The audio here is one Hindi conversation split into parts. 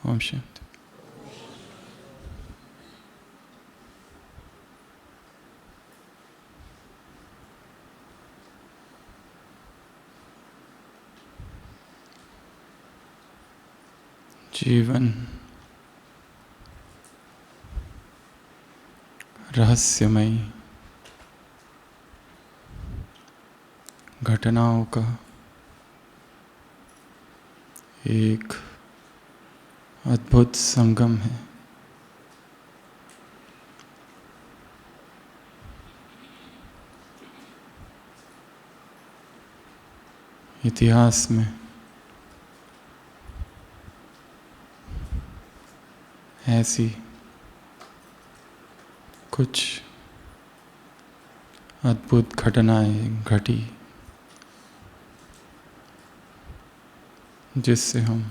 ओम शांति। जीवन रहस्यमयी घटनाओं का एक अद्भुत संगम है। इतिहास में ऐसी कुछ अद्भुत घटनाएं घटी जिससे हम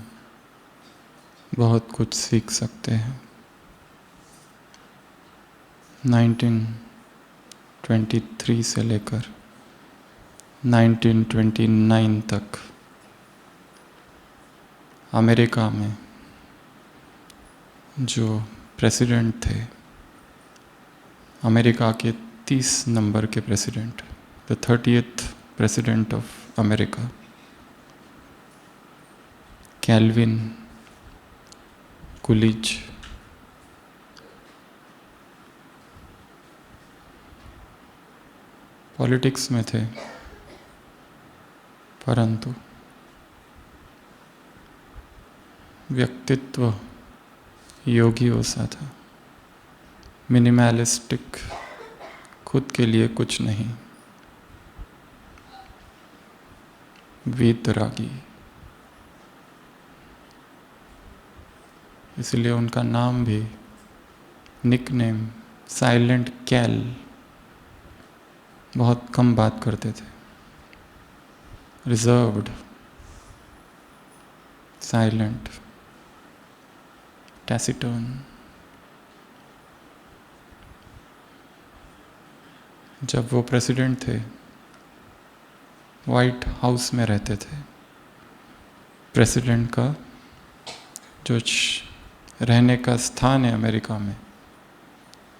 बहुत कुछ सीख सकते हैं। 1923 से लेकर 1929 तक अमेरिका में जो प्रेसिडेंट थे, अमेरिका के 30 नंबर के president, the 30th president of America, Calvin Coolidge, politics में थे, परंतु व्यक्तित्व योगियों सा था। मिनिमलिस्टिक, खुद के लिए कुछ नहीं, वीतरागी। इसलिए उनका नाम भी, निकनेम, साइलेंट कैल। बहुत कम बात करते थे, रिजर्व्ड, साइलेंट, टैसिटर्न। जब वो प्रेसिडेंट थे, वाइट हाउस में रहते थे। प्रेसिडेंट का जो रहने का स्थान है अमेरिका में,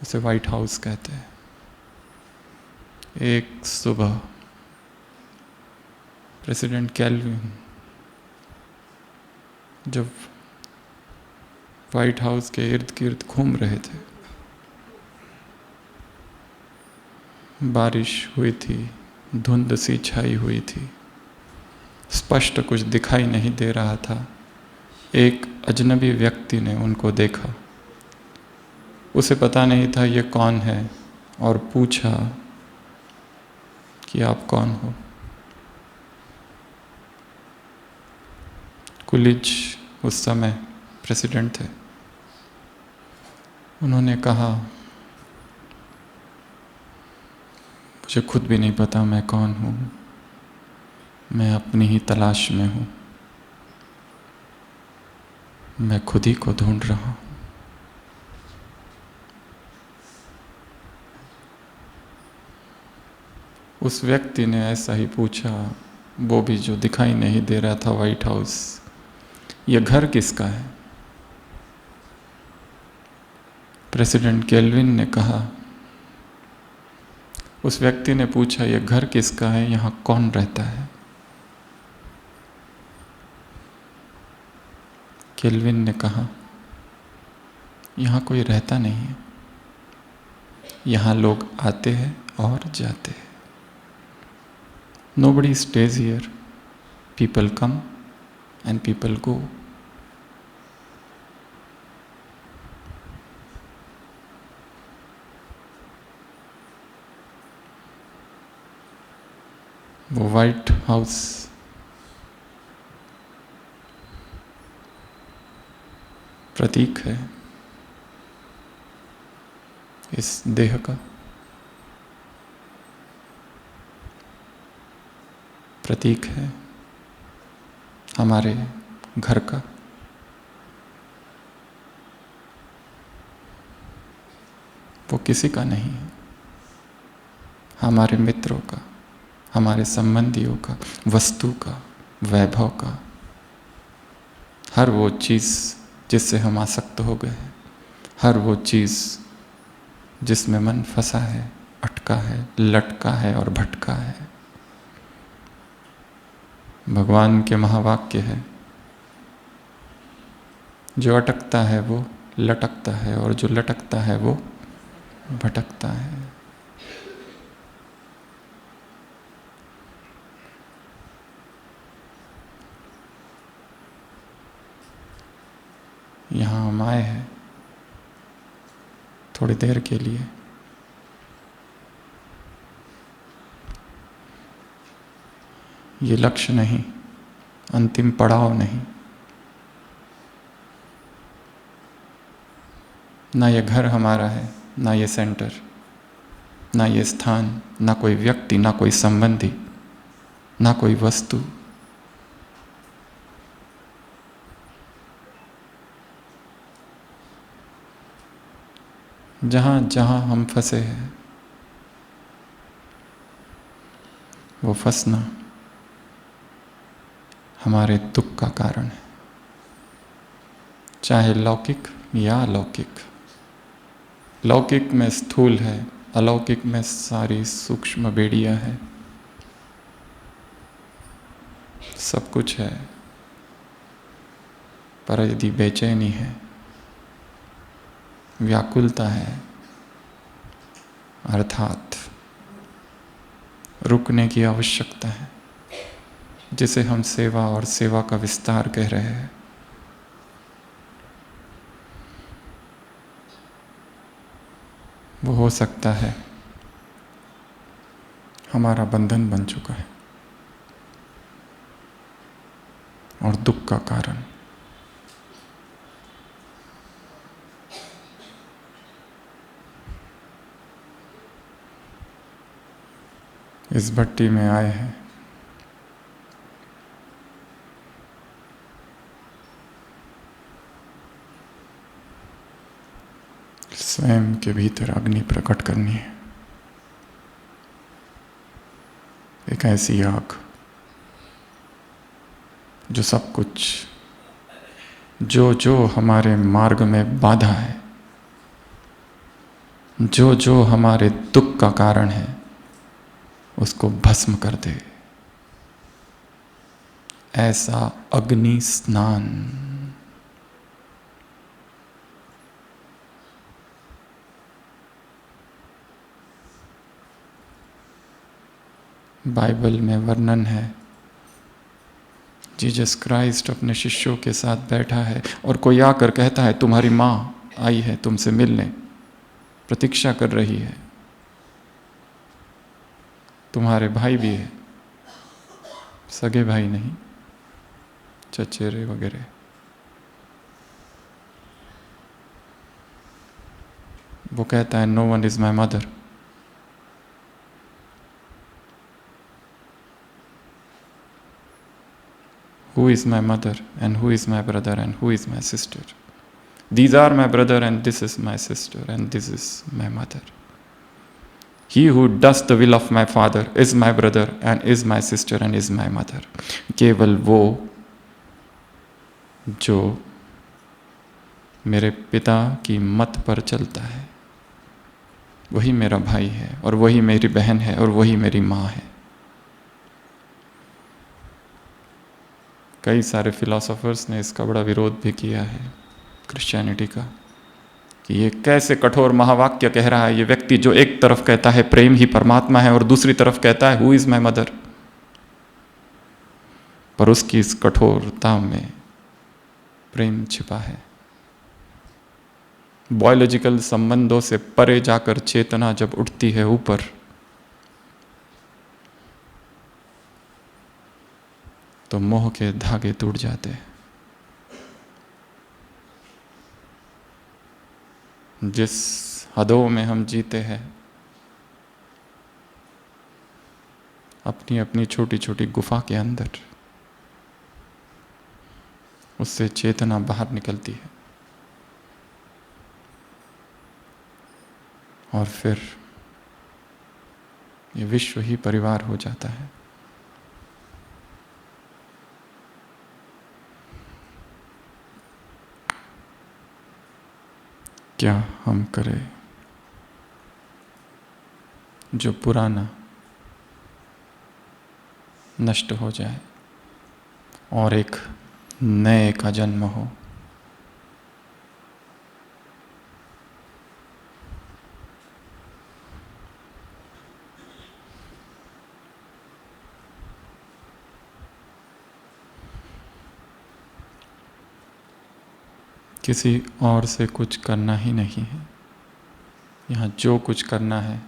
उसे वाइट हाउस कहते हैं। एक सुबह प्रेसिडेंट कैल्विन जब वाइट हाउस के इर्द गिर्द घूम रहे थे, बारिश हुई थी, धुंध सी छाई हुई थी, स्पष्ट कुछ दिखाई नहीं दे रहा था। एक अजनबी व्यक्ति ने उनको देखा, उसे पता नहीं था ये कौन है, और पूछा कि आप कौन हो। कुलिज उस समय प्रेसिडेंट थे। उन्होंने कहा, मुझे खुद भी नहीं पता मैं कौन हूँ, मैं अपनी ही तलाश में हूँ, मैं खुद ही को ढूंढ रहा हूँ। उस व्यक्ति ने ऐसा ही पूछा, वो भी जो दिखाई नहीं दे रहा था वाइट हाउस, यह घर किसका है? प्रेसिडेंट कैल्विन ने कहा, उस व्यक्ति ने पूछा, यह घर किसका है, यहाँ कौन रहता है? कैल्विन ने कहा, यहाँ कोई रहता नहीं है, यहाँ लोग आते हैं और जाते हैं। Nobody stays here. People come and people go. वो वाइट हाउस प्रतीक है इस देह का, प्रतीक है हमारे घर का। वो किसी का नहीं है, हमारे मित्रों का, हमारे संबंधियों का, वस्तु का, वैभव का। हर वो चीज़ जिससे हम आसक्त हो गए हैं, हर वो चीज़ जिसमें मन फंसा है, अटका है, लटका है और भटका है। भगवान के महावाक्य है, जो अटकता है वो लटकता है और जो लटकता है वो भटकता है। यहाँ हम आए हैं थोड़ी देर के लिए, ये लक्ष्य नहीं, अंतिम पड़ाव नहीं, ना ये घर हमारा है, ना ये सेंटर, ना ये स्थान, ना कोई व्यक्ति, ना कोई संबंधी, ना कोई वस्तु। जहाँ जहाँ हम फंसे हैं, वो फंसना हमारे दुख का कारण है, चाहे लौकिक या अलौकिक। लौकिक में स्थूल है, अलौकिक में सारी सूक्ष्म बेड़ियां है, सब कुछ है। पर यदि बेचैनी है, व्याकुलता है, अर्थात रुकने की आवश्यकता है, जिसे हम सेवा और सेवा का विस्तार कह रहे हैं, वो हो सकता है हमारा बंधन बन चुका है और दुख का कारण। इस भट्टी में आए हैं स्वयं के भीतर अग्नि प्रकट करनी है, एक ऐसी आग जो सब कुछ, जो जो हमारे मार्ग में बाधा है, जो जो हमारे दुख का कारण है, उसको भस्म कर दे। ऐसा अग्नि स्नान। बाइबल में वर्णन है, जीसस क्राइस्ट अपने शिष्यों के साथ बैठा है और कोई आकर कहता है तुम्हारी माँ आई है तुमसे मिलने, प्रतीक्षा कर रही है, तुम्हारे भाई भी है, सगे भाई नहीं, चचेरे वगैरह। वो कहता है no one is my mother. Who is my mother and who is my brother and who is my sister? These are my brother and this is my sister and this is my mother. He who does the will of my father is my brother and is my sister and is my mother. केवल वो जो मेरे पिता की मत पर चलता है वही मेरा भाई है और वही मेरी बहन है और वही मेरी माँ है। कई सारे फिलोसोफर्स ने इसका बड़ा विरोध भी किया है क्रिश्चियनिटी का, कि ये कैसे कठोर महावाक्य कह रहा है ये व्यक्ति, जो एक तरफ कहता है प्रेम ही परमात्मा है और दूसरी तरफ कहता है हु इज माई मदर। पर उसकी इस कठोरता में प्रेम छिपा है। बायोलॉजिकल संबंधों से परे जाकर चेतना जब उठती है ऊपर, तो मोह के धागे टूट जाते हैं। जिस हदों में हम जीते हैं, अपनी अपनी छोटी छोटी गुफा के अंदर, उससे चेतना बाहर निकलती है और फिर ये विश्व ही परिवार हो जाता है। क्या हम करें जो पुराना नष्ट हो जाए और एक नए का जन्म हो। किसी और से कुछ करना ही नहीं है। यहाँ जो कुछ करना है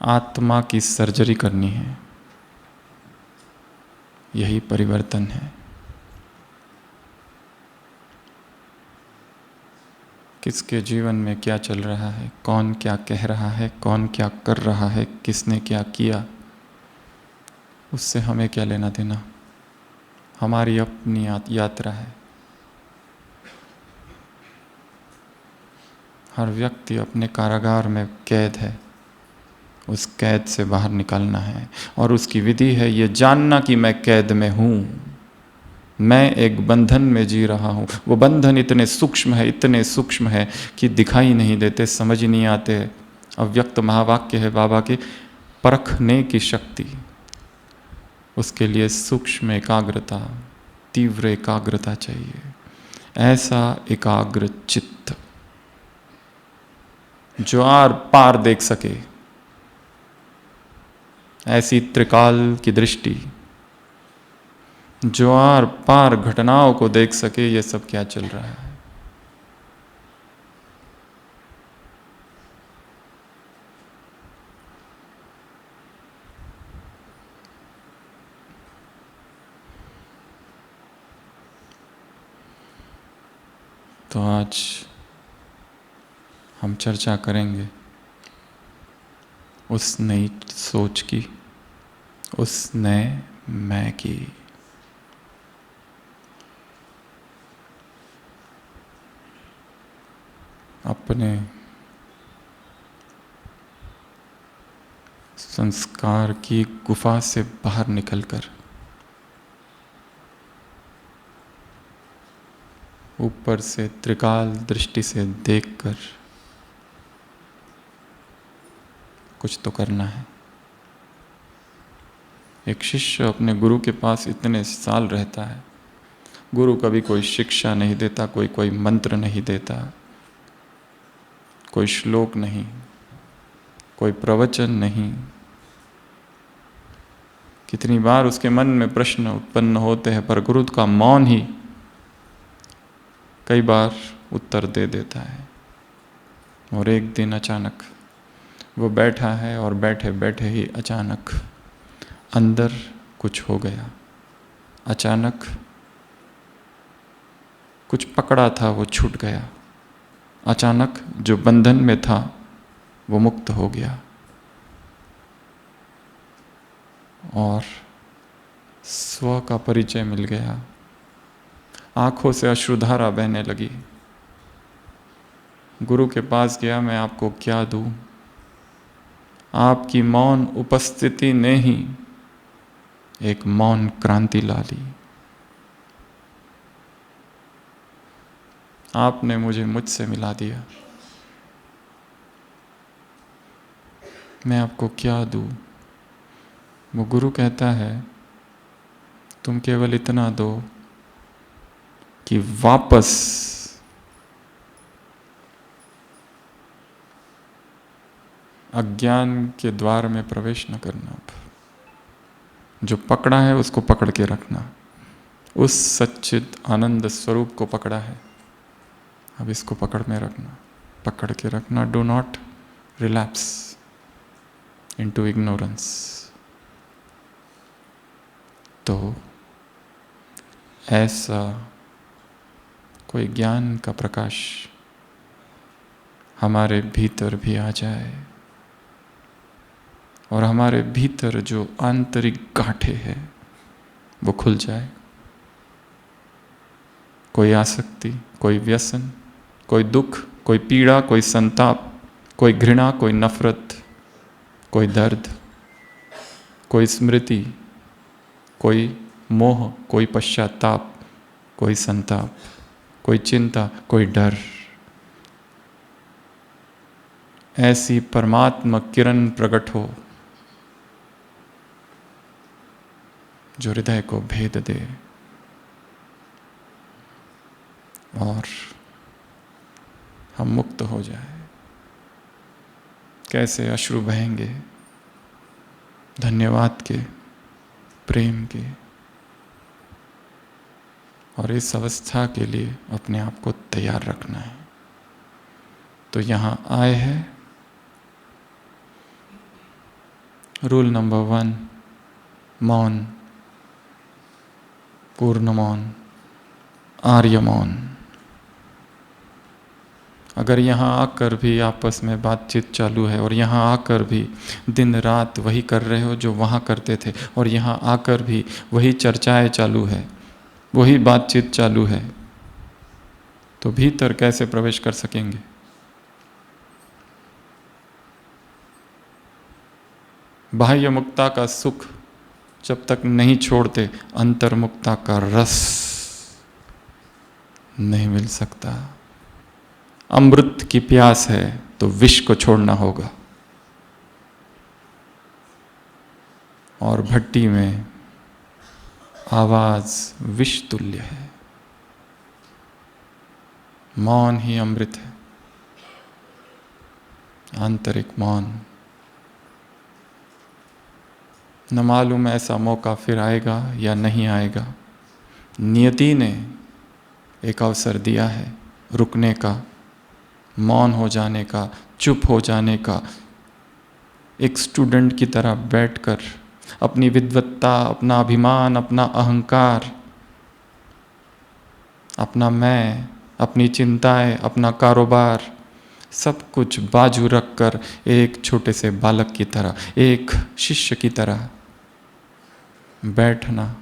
आत्मा की सर्जरी करनी है। यही परिवर्तन है। किसके जीवन में क्या चल रहा है, कौन क्या कह रहा है, कौन क्या कर रहा है, किसने क्या किया, उससे हमें क्या लेना देना। हमारी अपनी यात्रा है। हर व्यक्ति अपने कारागार में कैद है। उस कैद से बाहर निकलना है और उसकी विधि है ये जानना कि मैं कैद में हूँ, मैं एक बंधन में जी रहा हूँ। वो बंधन इतने सूक्ष्म है, इतने सूक्ष्म है कि दिखाई नहीं देते, समझ नहीं आते। अव्यक्त महावाक्य है बाबा के, परखने की शक्ति। उसके लिए सूक्ष्म एकाग्रता, तीव्र एकाग्रता चाहिए। ऐसा एकाग्र चित्त जो आर पार देख सके, ऐसी त्रिकाल की दृष्टि जो आर पार घटनाओं को देख सके, ये सब क्या चल रहा है। तो आज हम चर्चा करेंगे उस नई सोच की, उस नए मैं की। अपने संस्कार की गुफा से बाहर निकलकर ऊपर से त्रिकाल दृष्टि से देखकर कुछ तो करना है। एक शिष्य अपने गुरु के पास इतने साल रहता है, गुरु कभी कोई शिक्षा नहीं देता, कोई मंत्र नहीं देता, कोई श्लोक नहीं, कोई प्रवचन नहीं। कितनी बार उसके मन में प्रश्न उत्पन्न होते हैं, पर गुरु का मौन ही कई बार उत्तर दे देता है। और एक दिन अचानक वो बैठा है और बैठे बैठे ही अचानक अंदर कुछ हो गया। अचानक कुछ पकड़ा था वो छूट गया। अचानक जो बंधन में था वो मुक्त हो गया और स्व का परिचय मिल गया। आंखों से अश्रुधारा बहने लगी। गुरु के पास गया, मैं आपको क्या दूं। आपकी मौन उपस्थिति ने ही एक मौन क्रांति ला ली। आपने मुझे मुझसे मिला दिया। मैं आपको क्या दूं। वो गुरु कहता है, तुम केवल इतना दो कि वापस अज्ञान के द्वार में प्रवेश न करना। जो पकड़ा है उसको पकड़ के रखना। उस सच्चिद आनंद स्वरूप को पकड़ा है, अब इसको पकड़ में रखना, पकड़ के रखना। Do not relapse into ignorance. तो ऐसा कोई ज्ञान का प्रकाश हमारे भीतर भी आ जाए और हमारे भीतर जो आंतरिक गांठें हैं वो खुल जाए। कोई आसक्ति, कोई व्यसन, कोई दुख, कोई पीड़ा, कोई संताप, कोई घृणा, कोई नफरत, कोई दर्द, कोई स्मृति, कोई मोह, कोई पश्चाताप, कोई संताप, कोई चिंता, कोई डर, ऐसी परमात्मा किरण प्रकट हो जो हृदय को भेद दे और हम मुक्त हो जाए। कैसे अश्रु बहेंगे धन्यवाद के, प्रेम के। और इस अवस्था के लिए अपने आप को तैयार रखना है। तो यहाँ आए हैं रूल नंबर 1, मौन, पूर्ण मौन, आर्य मौन। अगर यहाँ आकर भी आपस में बातचीत चालू है और यहाँ आकर भी दिन रात वही कर रहे हो जो वहाँ करते थे, और यहाँ आकर भी वही चर्चाएं चालू है, वही बातचीत चालू है, तो भीतर कैसे प्रवेश कर सकेंगे? बाह्य मुक्ता का सुख जब तक नहीं छोड़ते, अंतर्मुक्ता का रस नहीं मिल सकता। अमृत की प्यास है तो विष को छोड़ना होगा। और भट्टी में आवाज विष तुल्य है, मौन ही अमृत है, आंतरिक मौन। न मालूम ऐसा मौका फिर आएगा या नहीं आएगा। नियति ने एक अवसर दिया है रुकने का, मौन हो जाने का, चुप हो जाने का, एक स्टूडेंट की तरह बैठकर अपनी विद्वत्ता, अपना अभिमान, अपना अहंकार, अपना मैं, अपनी चिंताएं, अपना कारोबार, सब कुछ बाजू रखकर एक छोटे से बालक की तरह, एक शिष्य की तरह बैठना।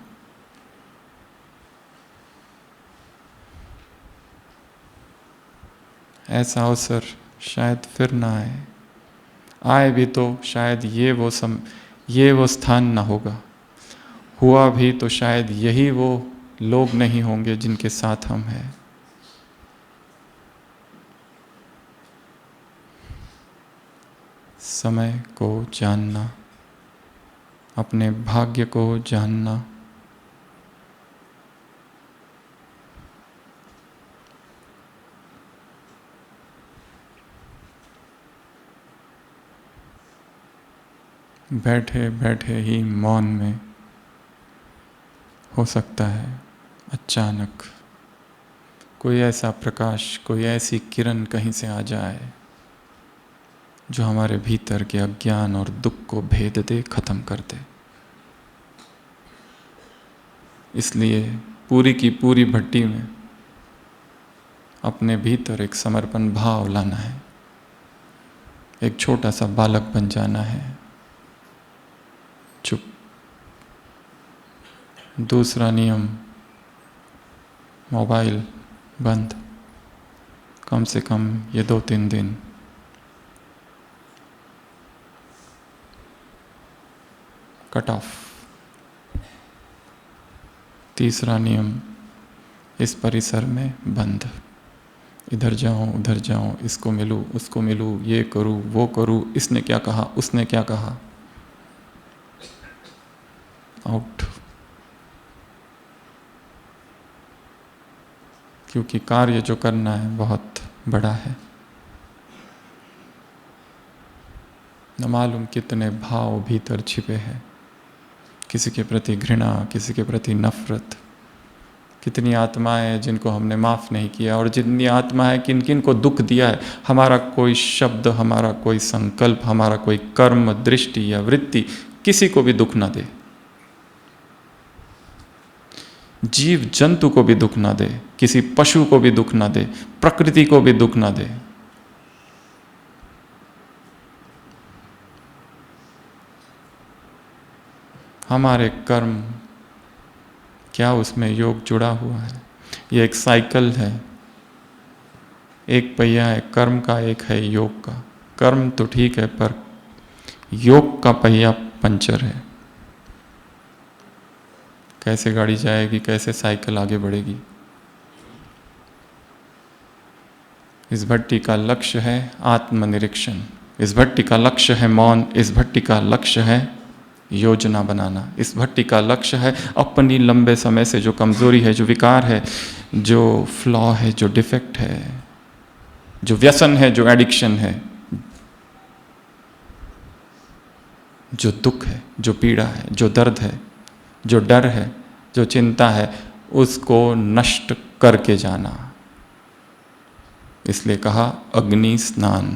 ऐसा अवसर शायद फिर ना आए, आए भी तो शायद ये वो स्थान ना होगा। हुआ भी तो शायद यही वो लोग नहीं होंगे जिनके साथ हम हैं। समय को जानना, अपने भाग्य को जानना, बैठे बैठे ही मौन में हो सकता है अचानक कोई ऐसा प्रकाश, कोई ऐसी किरण कहीं से आ जाए जो हमारे भीतर के अज्ञान और दुख को भेद दे, खत्म कर दे। इसलिए पूरी की पूरी भट्टी में अपने भीतर एक समर्पण भाव लाना है, एक छोटा सा बालक बन जाना है, चुप। दूसरा नियम, मोबाइल बंद, कम से कम ये 2-3 दिन। Cut off. तीसरा नियम, इस परिसर में बंद। इधर जाऊं, उधर जाऊं, इसको मिलूं, उसको मिलूं, ये करूं, वो करूं, इसने क्या कहा, उसने क्या कहा। आउट। क्योंकि कार्य जो करना है बहुत बड़ा है। न मालूम कितने भाव भीतर छिपे हैं, किसी के प्रति घृणा, किसी के प्रति नफरत। कितनी आत्माएं हैं जिनको हमने माफ़ नहीं किया, और जितनी आत्मा है किन किन को दुख दिया है। हमारा कोई शब्द, हमारा कोई संकल्प, हमारा कोई कर्म, दृष्टि या वृत्ति किसी को भी दुख ना दे, जीव जंतु को भी दुख ना दे, किसी पशु को भी दुख ना दे, प्रकृति को भी दुख ना दे। हमारे कर्म, क्या उसमें योग जुड़ा हुआ है? ये एक साइकिल है, एक पहिया है कर्म का, एक है योग का। कर्म तो ठीक है, पर योग का पहिया पंचर है। कैसे गाड़ी जाएगी, कैसे साइकिल आगे बढ़ेगी? इस भट्टी का लक्ष्य है आत्मनिरीक्षण, इस भट्टी का लक्ष्य है मौन, इस भट्टी का लक्ष्य है योजना बनाना, इस भट्टी का लक्ष्य है अपनी लंबे समय से जो कमजोरी है, जो विकार है, जो फ्लॉ है, जो डिफेक्ट है, जो व्यसन है, जो एडिक्शन है, जो दुख है, जो पीड़ा है, जो दर्द है, जो डर है, जो चिंता है, उसको नष्ट करके जाना। इसलिए कहा अग्नि स्नान।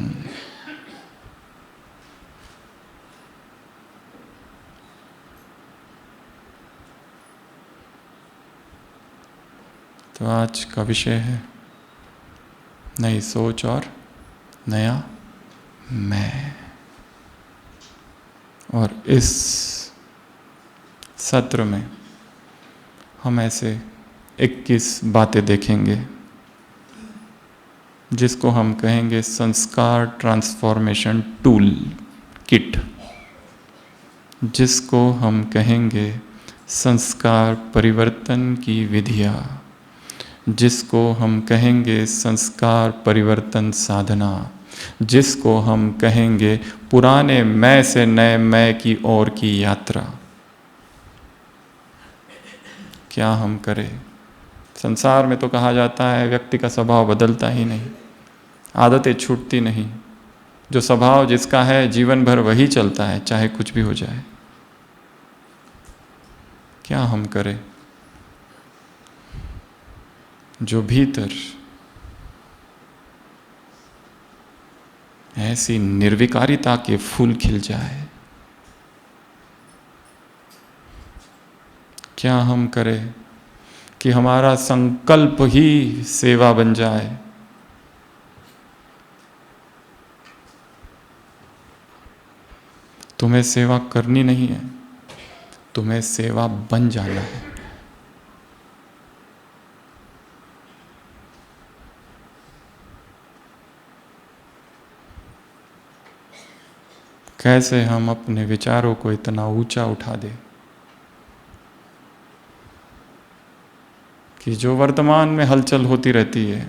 तो आज का विषय है नई सोच और नया मैं। और इस सत्र में हम ऐसे 21 बातें देखेंगे जिसको हम कहेंगे संस्कार ट्रांसफॉर्मेशन टूल किट, जिसको हम कहेंगे संस्कार परिवर्तन की विधियाँ, जिसको हम कहेंगे संस्कार परिवर्तन साधना, जिसको हम कहेंगे पुराने मैं से नए मैं की ओर की यात्रा। क्या हम करें? संसार में तो कहा जाता है व्यक्ति का स्वभाव बदलता ही नहीं, आदतें छूटती नहीं, जो स्वभाव जिसका है जीवन भर वही चलता है, चाहे कुछ भी हो जाए। क्या हम करें? जो भीतर ऐसी निर्विकारिता के फूल खिल जाए। क्या हम करें कि हमारा संकल्प ही सेवा बन जाए। तुम्हें सेवा करनी नहीं है, तुम्हें सेवा बन जाना है। कैसे हम अपने विचारों को इतना ऊंचा उठा दें कि जो वर्तमान में हलचल होती रहती है,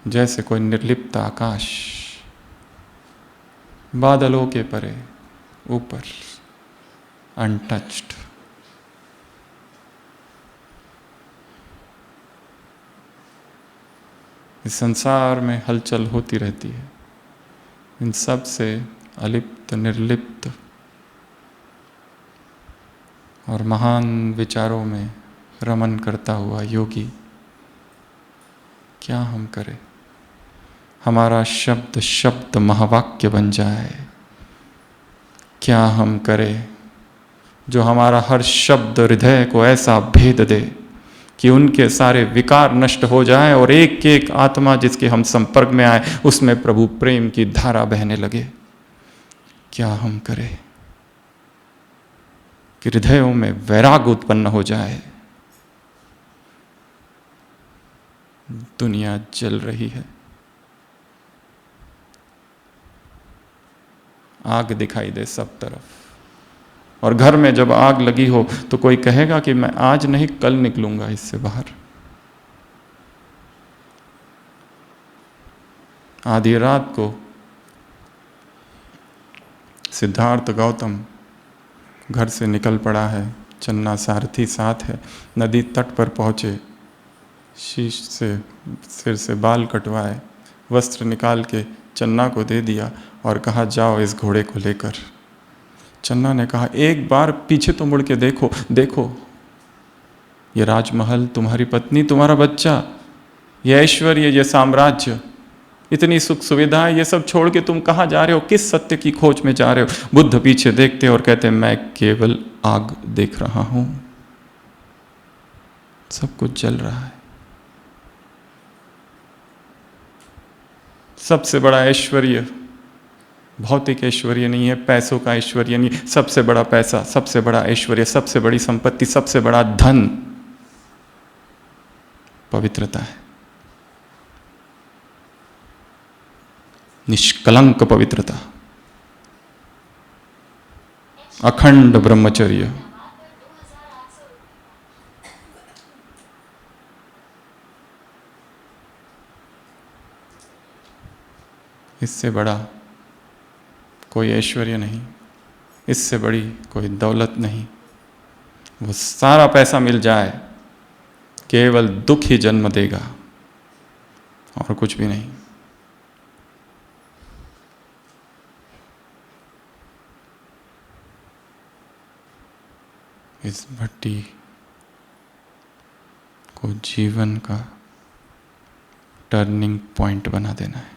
जैसे कोई निर्लिप्त आकाश, बादलों के परे ऊपर अनटच्ड, इस संसार में हलचल होती रहती है, इन सब से अलिप्त निर्लिप्त और महान विचारों में रमन करता हुआ योगी। क्या हम करें? हमारा शब्द शब्द महावाक्य बन जाए। क्या हम करें जो हमारा हर शब्द हृदय को ऐसा भेद दे कि उनके सारे विकार नष्ट हो जाए और एक एक आत्मा जिसके हम संपर्क में आए उसमें प्रभु प्रेम की धारा बहने लगे। क्या हम करें कि हृदयों में वैराग उत्पन्न हो जाए। दुनिया जल रही है, आग दिखाई दे सब तरफ, और घर में जब आग लगी हो तो कोई कहेगा कि मैं आज नहीं कल निकलूंगा इससे बाहर। आधी रात को सिद्धार्थ गौतम घर से निकल पड़ा है, चन्ना सारथी साथ है, नदी तट पर पहुंचे, शीश से सिर से बाल कटवाए, वस्त्र निकाल के चन्ना को दे दिया और कहा जाओ इस घोड़े को लेकर। चन्ना ने कहा एक बार पीछे तो मुड़ के देखो, देखो ये राजमहल, तुम्हारी पत्नी, तुम्हारा बच्चा, ये ऐश्वर्य, ये साम्राज्य, इतनी सुख सुविधा, ये सब छोड़ के तुम कहाँ जा रहे हो? किस सत्य की खोज में जा रहे हो? बुद्ध पीछे देखते और कहते मैं केवल आग देख रहा हूं, सब कुछ जल रहा है। सबसे बड़ा ऐश्वर्य भौतिक ऐश्वर्य नहीं है, पैसों का ऐश्वर्य नहीं, सबसे बड़ा पैसा, सबसे बड़ा ऐश्वर्य, सबसे बड़ी संपत्ति, सबसे बड़ा धन पवित्रता है। निष्कलंक पवित्रता, अखंड ब्रह्मचर्य। इससे बड़ा कोई ऐश्वर्य नहीं, इससे बड़ी कोई दौलत नहीं। वो सारा पैसा मिल जाए, केवल दुख ही जन्म देगा और कुछ भी नहीं। इस भट्टी को जीवन का टर्निंग पॉइंट बना देना है।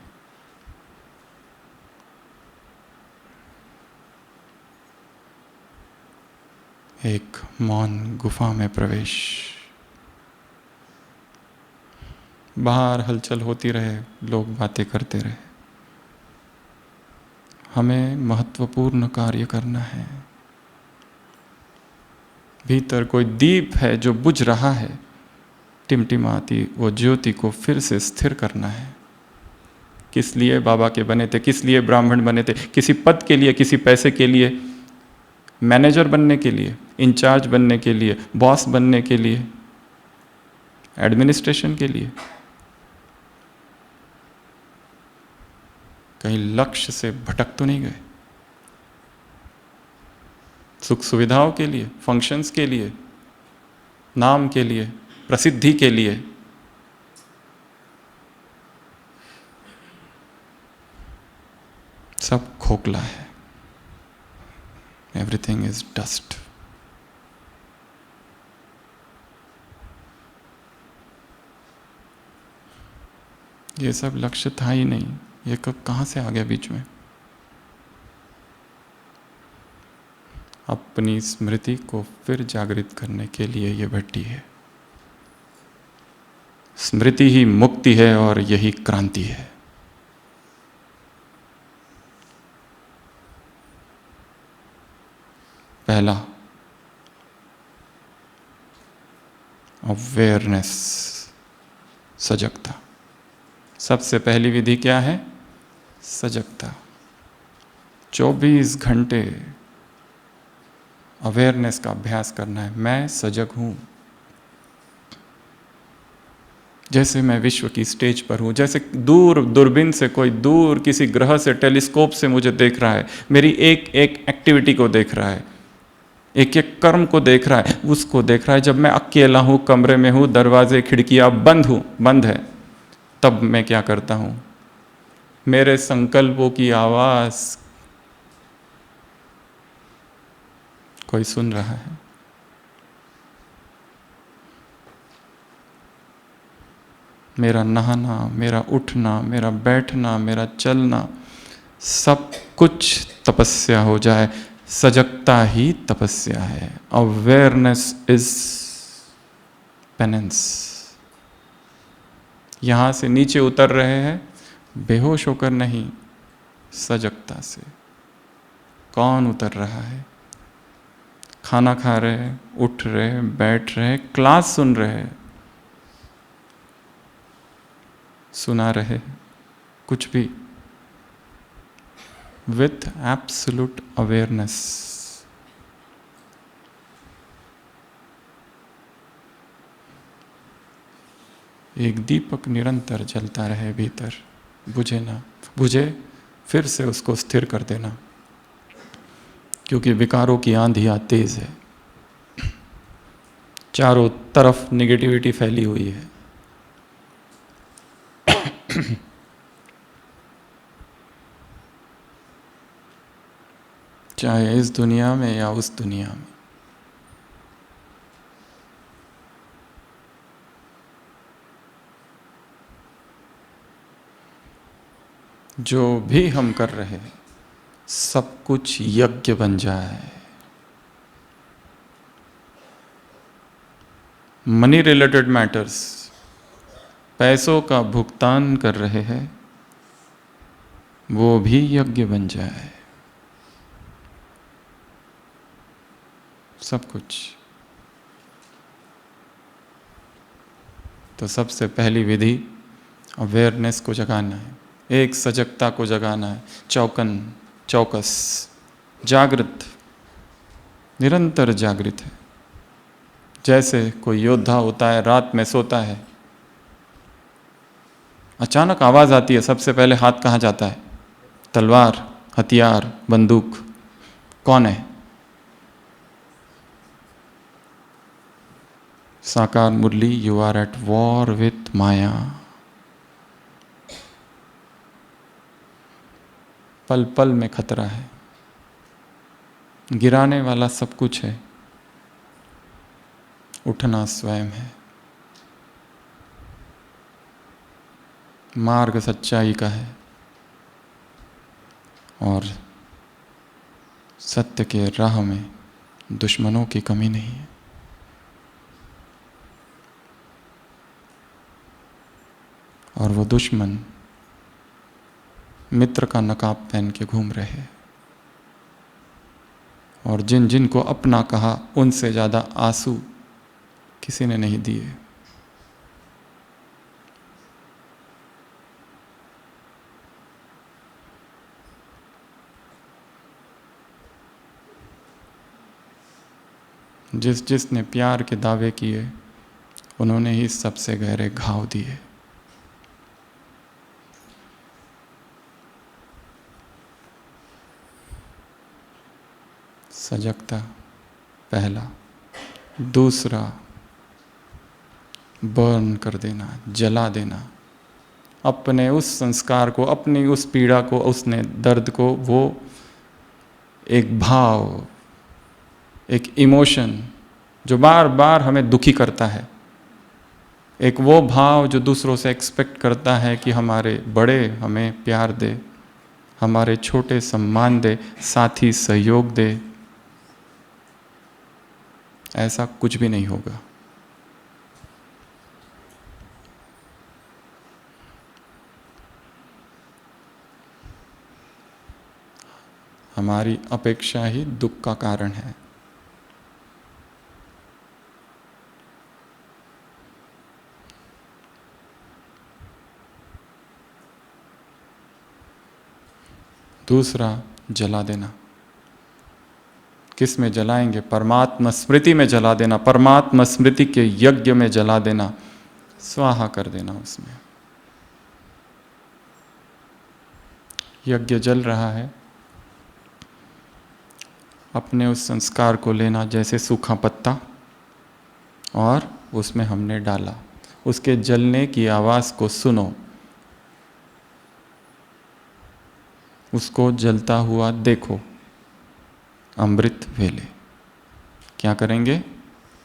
एक मौन गुफा में प्रवेश। बाहर हलचल होती रहे, लोग बातें करते रहे, हमें महत्वपूर्ण कार्य करना है। भीतर कोई दीप है जो बुझ रहा है, टिमटिमाती वो ज्योति को फिर से स्थिर करना है। किस लिए बाबा के बने थे, किस लिए ब्राह्मण बने थे? किसी पद के लिए, किसी पैसे के लिए, मैनेजर बनने के लिए, इंचार्ज बनने के लिए, बॉस बनने के लिए, एडमिनिस्ट्रेशन के लिए? कहीं लक्ष्य से भटक तो नहीं गए? सुख सुविधाओं के लिए, फंक्शंस के लिए, नाम के लिए, प्रसिद्धि के लिए? सब खोखला है। Everything is dust. ये सब लक्ष्य था ही नहीं, ये कहां से आ गया बीच में? अपनी स्मृति को फिर जागृत करने के लिए ये भट्टी है। स्मृति ही मुक्ति है और यही क्रांति है। पहला, अवेयरनेस, सजगता। सबसे पहली विधि क्या है? सजगता। 24 घंटे अवेयरनेस का अभ्यास करना है। मैं सजग हूं। जैसे मैं विश्व की स्टेज पर हूं, जैसे दूर दूरबीन से कोई दूर किसी ग्रह से, टेलीस्कोप से मुझे देख रहा है, मेरी एक एक एक्टिविटी को देख रहा है, एक एक कर्म को देख रहा है, उसको देख रहा है। जब मैं अकेला हूं, कमरे में हूं, दरवाजे खिड़कियां बंद है, तब मैं क्या करता हूं? मेरे संकल्पों की आवाज कोई सुन रहा है। मेरा नहाना, मेरा उठना, मेरा बैठना, मेरा चलना, सब कुछ तपस्या हो जाए। सजगता ही तपस्या है। Awareness is penance. यहां से नीचे उतर रहे हैं, बेहोश होकर नहीं, सजगता से। कौन उतर रहा है? खाना खा रहे, उठ रहे, बैठ रहे, क्लास सुन रहे, सुना रहे, कुछ भी, विथ एब्सोल्यूट अवेयरनेस। एक दीपक निरंतर जलता रहे भीतर, बुझे ना बुझे, फिर से उसको स्थिर कर देना, क्योंकि विकारों की आंधियां तेज है। चारों तरफ निगेटिविटी फैली हुई है। चाहे इस दुनिया में या उस दुनिया में। जो भी हम कर रहे हैं, सब कुछ यज्ञ बन जाए। मनी रिलेटेड मैटर्स, पैसों का भुगतान कर रहे हैं, वो भी यज्ञ बन जाए। सब कुछ। तो सबसे पहली विधि अवेयरनेस को जगाना है, एक सजगता को जगाना है। चौकन, चौकस, जागृत, निरंतर जागृत है। जैसे कोई योद्धा होता है, रात में सोता है, अचानक आवाज आती है, सबसे पहले हाथ कहाँ जाता है? तलवार, हथियार, बंदूक कौन है? साकार मुरली, you are at war with Maya. पल पल में खतरा है, गिराने वाला सब कुछ है, उठना स्वयं है। मार्ग सच्चाई का है और सत्य के राह में दुश्मनों की कमी नहीं है। और वो दुश्मन मित्र का नकाब पहन के घूम रहे हैं और जिन जिन को अपना कहा उनसे ज़्यादा आंसू किसी ने नहीं दिए। जिसने प्यार के दावे किए उन्होंने ही सबसे गहरे घाव दिए। सजगता पहला, दूसरा बर्न कर देना, जला देना अपने उस संस्कार को, अपनी उस पीड़ा को, उसने दर्द को, वो एक भाव, एक इमोशन जो बार बार हमें दुखी करता है, एक वो भाव जो दूसरों से एक्सपेक्ट करता है कि हमारे बड़े हमें प्यार दे, हमारे छोटे सम्मान दे, साथी सहयोग दे। ऐसा कुछ भी नहीं होगा। हमारी अपेक्षा ही दुख का कारण है। दूसरा, जला देना। किस में जलाएंगे? परमात्मा स्मृति में जला देना, परमात्मा स्मृति के यज्ञ में जला देना, स्वाहा कर देना। उसमें यज्ञ जल रहा है, अपने उस संस्कार को लेना जैसे सूखा पत्ता और उसमें हमने डाला, उसके जलने की आवाज़ को सुनो, उसको जलता हुआ देखो। अमृत वेले क्या करेंगे?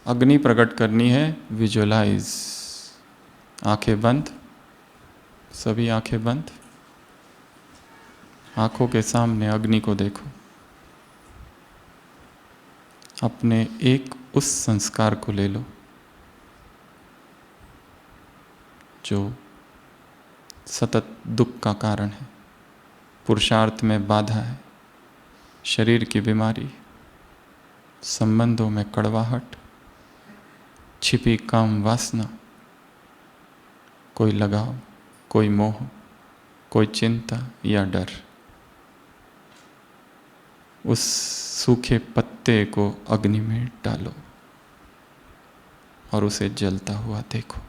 अग्नि प्रकट करनी है, विजुअलाइज। आंखें बंद, सभी आंखें बंद, आंखों के सामने अग्नि को देखो। अपने एक उस संस्कार को ले लो जो सतत दुख का कारण है, पुरुषार्थ में बाधा है, शरीर की बीमारी, संबंधों में कड़वाहट, छिपी काम वासना, कोई लगाव, कोई मोह, कोई चिंता या डर। उस सूखे पत्ते को अग्नि में डालो और उसे जलता हुआ देखो।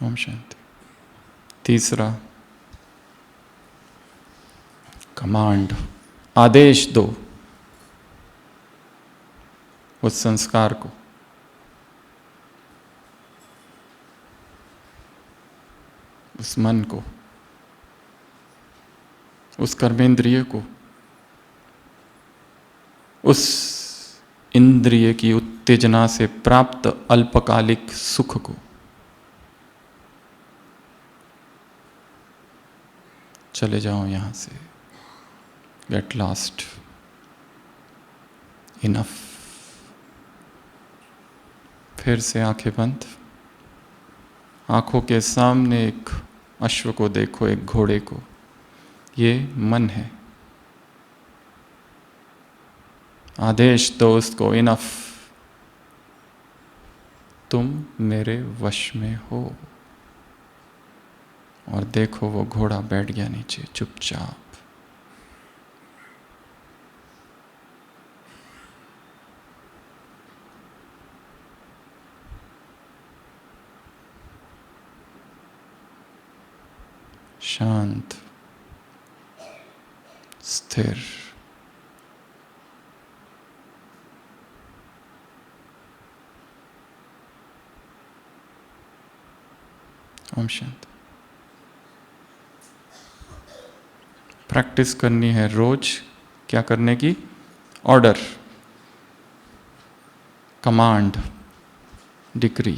ओम शांति। तीसरा, कमांड, आदेश दो उस संस्कार को, उस मन को, उस कर्मेंद्रिय को, उस इंद्रिय की उत्तेजना से प्राप्त अल्पकालिक सुख को, चले जाओ यहां से, गेट लॉस्ट, इनफ। फिर से आंखें बंद, आंखों के सामने एक अश्व को देखो, एक घोड़े को। ये मन है। आदेश दो उसको, इनफ, तुम मेरे वश में हो। और देखो वो घोड़ा बैठ गया नीचे चुपचाप। शांत, स्थिर। ओम शांति। प्रैक्टिस करनी है रोज। क्या करने की? Order, command, decree.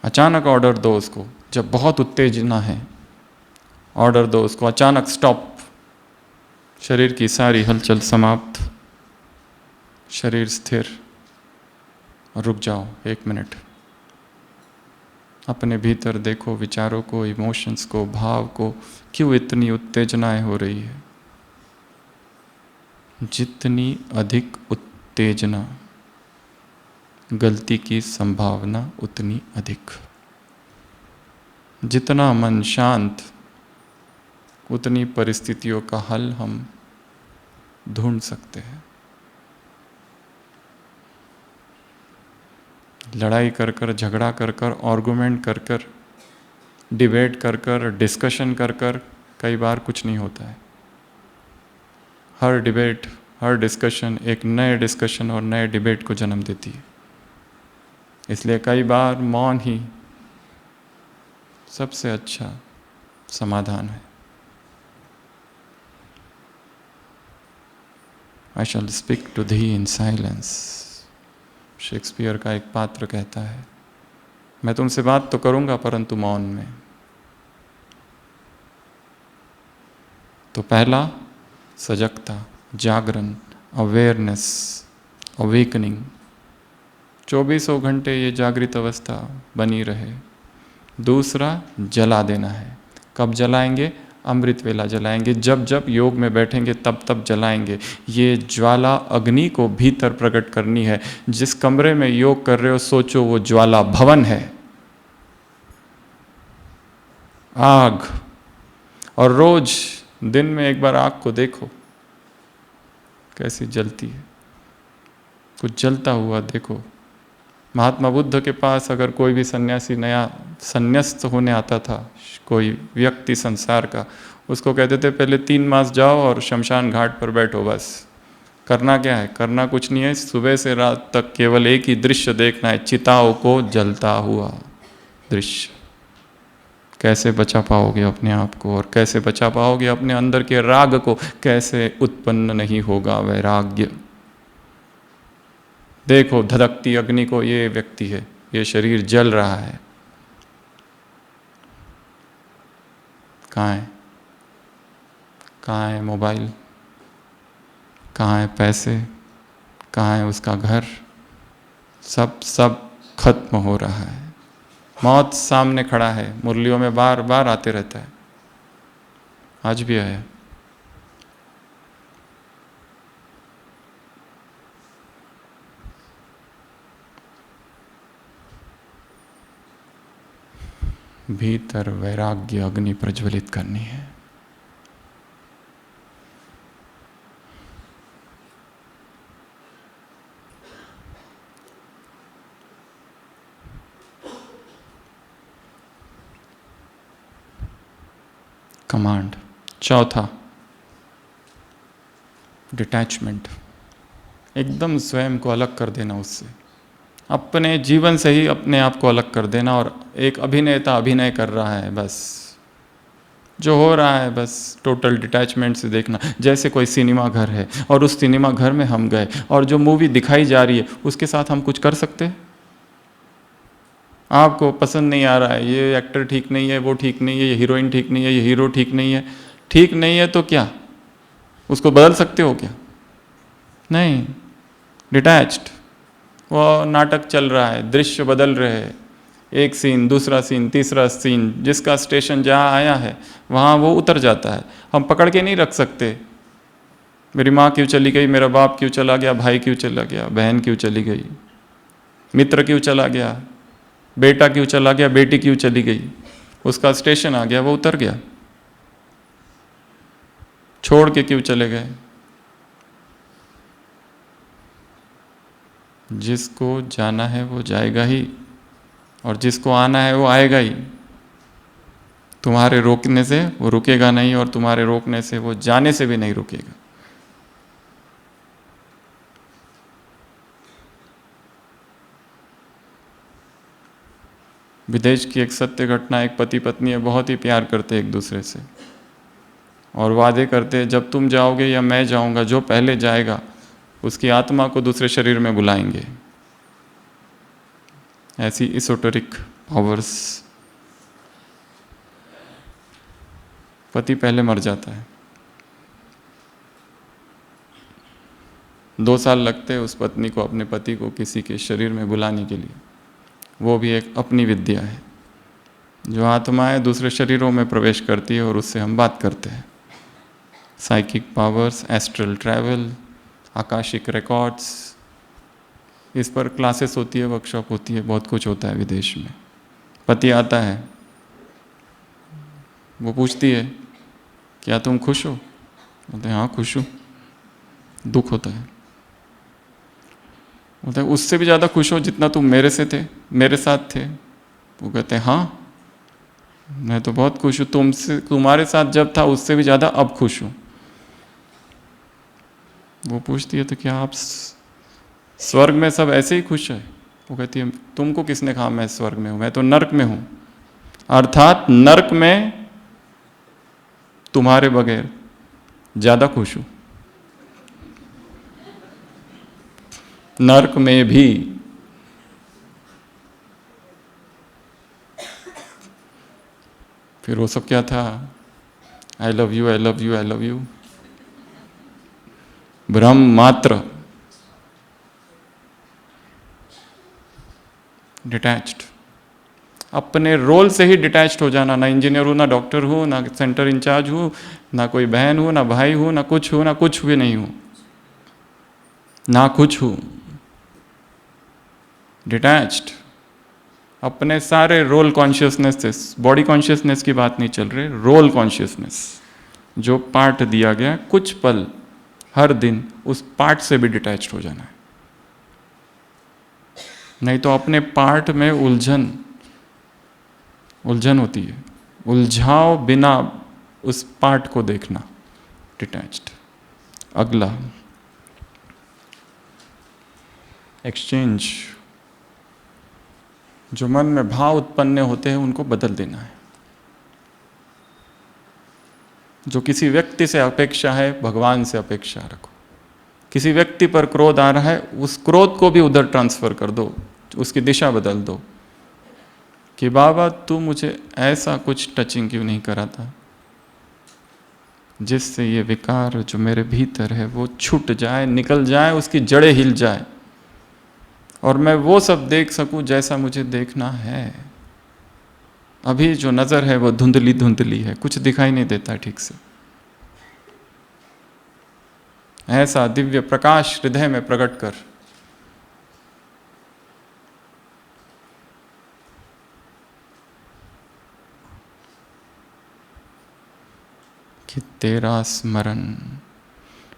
अचानक ऑर्डर दो उसको, जब बहुत उत्तेजना है ऑर्डर दो उसको, अचानक स्टॉप। शरीर की सारी हलचल समाप्त, शरीर स्थिर, और रुक जाओ 1 मिनट। अपने भीतर देखो, विचारों को, इमोशंस को, भाव को, क्यों इतनी उत्तेजनाएं हो रही है। जितनी अधिक उत्तेजना, गलती की संभावना उतनी अधिक। जितना मन शांत, उतनी परिस्थितियों का हल हम ढूंढ सकते हैं। लड़ाई कर कर, झगड़ा कर कर, आर्गुमेंट कर कर, डिबेट कर कर, डिस्कशन कर कर कई बार कुछ नहीं होता है। हर डिबेट, हर डिस्कशन एक नए डिस्कशन और नए डिबेट को जन्म देती है। इसलिए कई बार मौन ही सबसे अच्छा समाधान है। I shall speak to thee in silence। Shakespeare का एक पात्र कहता है, मैं तुमसे बात तो करूंगा परंतु मौन में। तो पहला, सजगता, जागरण, अवेयरनेस, अवेकनिंग। 24 घंटे ये जागृत अवस्था बनी रहे। दूसरा, जला देना है। कब जलाएंगे? अमृत वेला जलाएंगे। जब जब योग में बैठेंगे तब तब जलाएंगे। ये ज्वाला अग्नि को भीतर प्रकट करनी है। जिस कमरे में योग कर रहे हो सोचो वो ज्वाला भवन है, आग। और रोज दिन में एक बार आग को देखो कैसी जलती है, कुछ जलता हुआ देखो। महात्मा बुद्ध के पास अगर कोई भी सन्यासी नया संन्यास्त होने आता था, कोई व्यक्ति संसार का, उसको कहते थे पहले 3 मास जाओ और शमशान घाट पर बैठो। बस करना क्या है? करना कुछ नहीं है, सुबह से रात तक केवल एक ही दृश्य देखना है, चिताओं को जलता हुआ दृश्य। कैसे बचा पाओगे अपने आप को, और कैसे बचा पाओगे अपने अंदर के राग को? कैसे उत्पन्न नहीं होगा वैराग्य? देखो धधकती अग्नि को, ये व्यक्ति है, ये शरीर जल रहा है। कहाँ है? कहाँ है मोबाइल? कहाँ है पैसे? कहाँ है उसका घर? सब सब खत्म हो रहा है। मौत सामने खड़ा है, मुरलियों में बार बार आते रहता है, आज भी आया। भीतर वैराग्य अग्नि प्रज्वलित करनी है। कमांड। चौथा, डिटैचमेंट। एकदम स्वयं को अलग कर देना उससे, अपने जीवन से ही अपने आप को अलग कर देना। और एक अभिनेता अभिनय कर रहा है, बस जो हो रहा है बस टोटल डिटैचमेंट से देखना। जैसे कोई सिनेमा घर है और उस सिनेमा घर में हम गए और जो मूवी दिखाई जा रही है उसके साथ हम कुछ कर सकते हैं? आपको पसंद नहीं आ रहा है, ये एक्टर ठीक नहीं है, वो ठीक नहीं है, ये हीरोइन ठीक नहीं है, ये हीरो ठीक नहीं है। ठीक नहीं है तो क्या उसको बदल सकते हो क्या? नहीं। डिटैच्ड। वो नाटक चल रहा है, दृश्य बदल रहे हैं, एक सीन, दूसरा सीन, तीसरा सीन, जिसका स्टेशन जहाँ आया है वहाँ वो उतर जाता है। हम पकड़ के नहीं रख सकते, मेरी माँ क्यों चली गई, मेरा बाप क्यों चला गया, भाई क्यों चला गया, बहन क्यों चली गई, मित्र क्यों चला गया, बेटा क्यों चला गया, बेटी क्यों चली गई, उसका स्टेशन आ गया, वो उतर गया, छोड़ के क्यों चले गए। जिसको जाना है वो जाएगा ही, और जिसको आना है वो आएगा ही। तुम्हारे रोकने से वो रुकेगा नहीं, और तुम्हारे रोकने से वो जाने से भी नहीं रुकेगा। विदेश की एक सत्य घटना, एक पति पत्नी है, बहुत ही प्यार करते एक दूसरे से, और वादे करते जब तुम जाओगे या मैं जाऊंगा, जो पहले जाएगा उसकी आत्मा को दूसरे शरीर में बुलाएंगे। ऐसी इsoteric पावर्स। पति पहले मर जाता है, 2 साल लगते हैं उस पत्नी को अपने पति को किसी के शरीर में बुलाने के लिए। वो भी एक अपनी विद्या है। जो आत्माएं दूसरे शरीरों में प्रवेश करती है और उससे हम बात करते हैं। Psychic powers, astral travel, Akashic records, इस पर क्लासेस होती है, वर्कशॉप होती है, बहुत कुछ होता है विदेश में। पति आता है, वो पूछती है क्या तुम खुश हो? बोलते हैं हाँ खुश हूँ। दुख होता है, बोलते हैं उससे भी ज़्यादा खुश हो जितना तुम मेरे से थे, मेरे साथ थे। वो कहते हैं हाँ मैं तो बहुत खुश हूँ, तुमसे, तुम्हारे साथ जब था उससे भी ज़्यादा अब खुश हूँ। वो पूछती है तो क्या आप स्वर्ग में सब ऐसे ही खुश है? वो कहती है तुमको किसने कहा मैं स्वर्ग में हूँ, मैं तो नर्क में हूँ। अर्थात नर्क में तुम्हारे बगैर ज़्यादा खुश हूँ। नर्क में भी फिर वो सब क्या था? I love you, I love you, I love you. भ्रम मात्र। डिटैच्ड, अपने रोल से ही डिटैच्ड हो जाना। ना इंजीनियर हूँ, ना डॉक्टर हूँ, ना सेंटर इंचार्ज हूँ, ना कोई बहन हूँ, ना भाई हूँ, ना कुछ हूँ, ना कुछ भी नहीं हूँ, ना कुछ हूँ। डिटैच्ड, अपने सारे रोल कॉन्शियसनेस से, बॉडी कॉन्शियसनेस की बात नहीं चल रही, रोल कॉन्शियसनेस जो पार्ट दिया गया कुछ पल हर दिन, उस पार्ट से भी डिटैच्ड हो जाना है। नहीं तो अपने पार्ट में उलझन होती है। उलझाओ बिना उस पार्ट को देखना। डिटैच्ड। अगला एक्सचेंज, जो मन में भाव उत्पन्न होते हैं उनको बदल देना है। जो किसी व्यक्ति से अपेक्षा है, भगवान से अपेक्षा रखो। किसी व्यक्ति पर क्रोध आ रहा है, उस क्रोध को भी उधर ट्रांसफर कर दो, उसकी दिशा बदल दो कि बाबा तू मुझे ऐसा कुछ टचिंग क्यों नहीं करा था जिससे ये विकार जो मेरे भीतर है वो छूट जाए, निकल जाए, उसकी जड़ें हिल जाए और मैं वो सब देख सकूं जैसा मुझे देखना है। अभी जो नज़र है वो धुंधली धुंधली है, कुछ दिखाई नहीं देता ठीक से। ऐसा दिव्य प्रकाश हृदय में प्रकट कर। कि तेरा स्मरण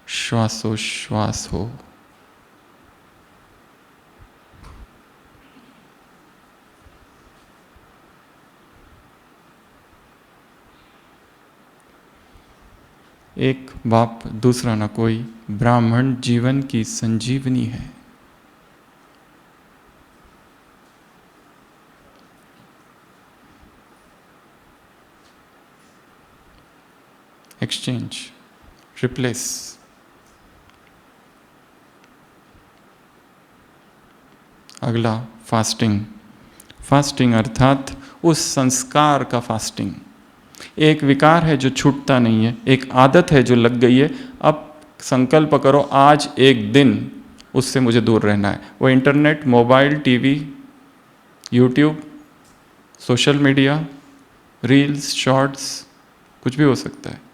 श्वासोश्वास हो। एक बाप दूसरा न कोई, ब्राह्मण जीवन की संजीवनी है। Exchange, replace. अगला फास्टिंग। फास्टिंग अर्थात उस संस्कार का फास्टिंग। एक विकार है जो छूटता नहीं है, एक आदत है जो लग गई है। अब संकल्प करो आज एक दिन उससे मुझे दूर रहना है। वो internet, mobile, TV, YouTube, social media, reels, shorts, कुछ भी हो सकता है।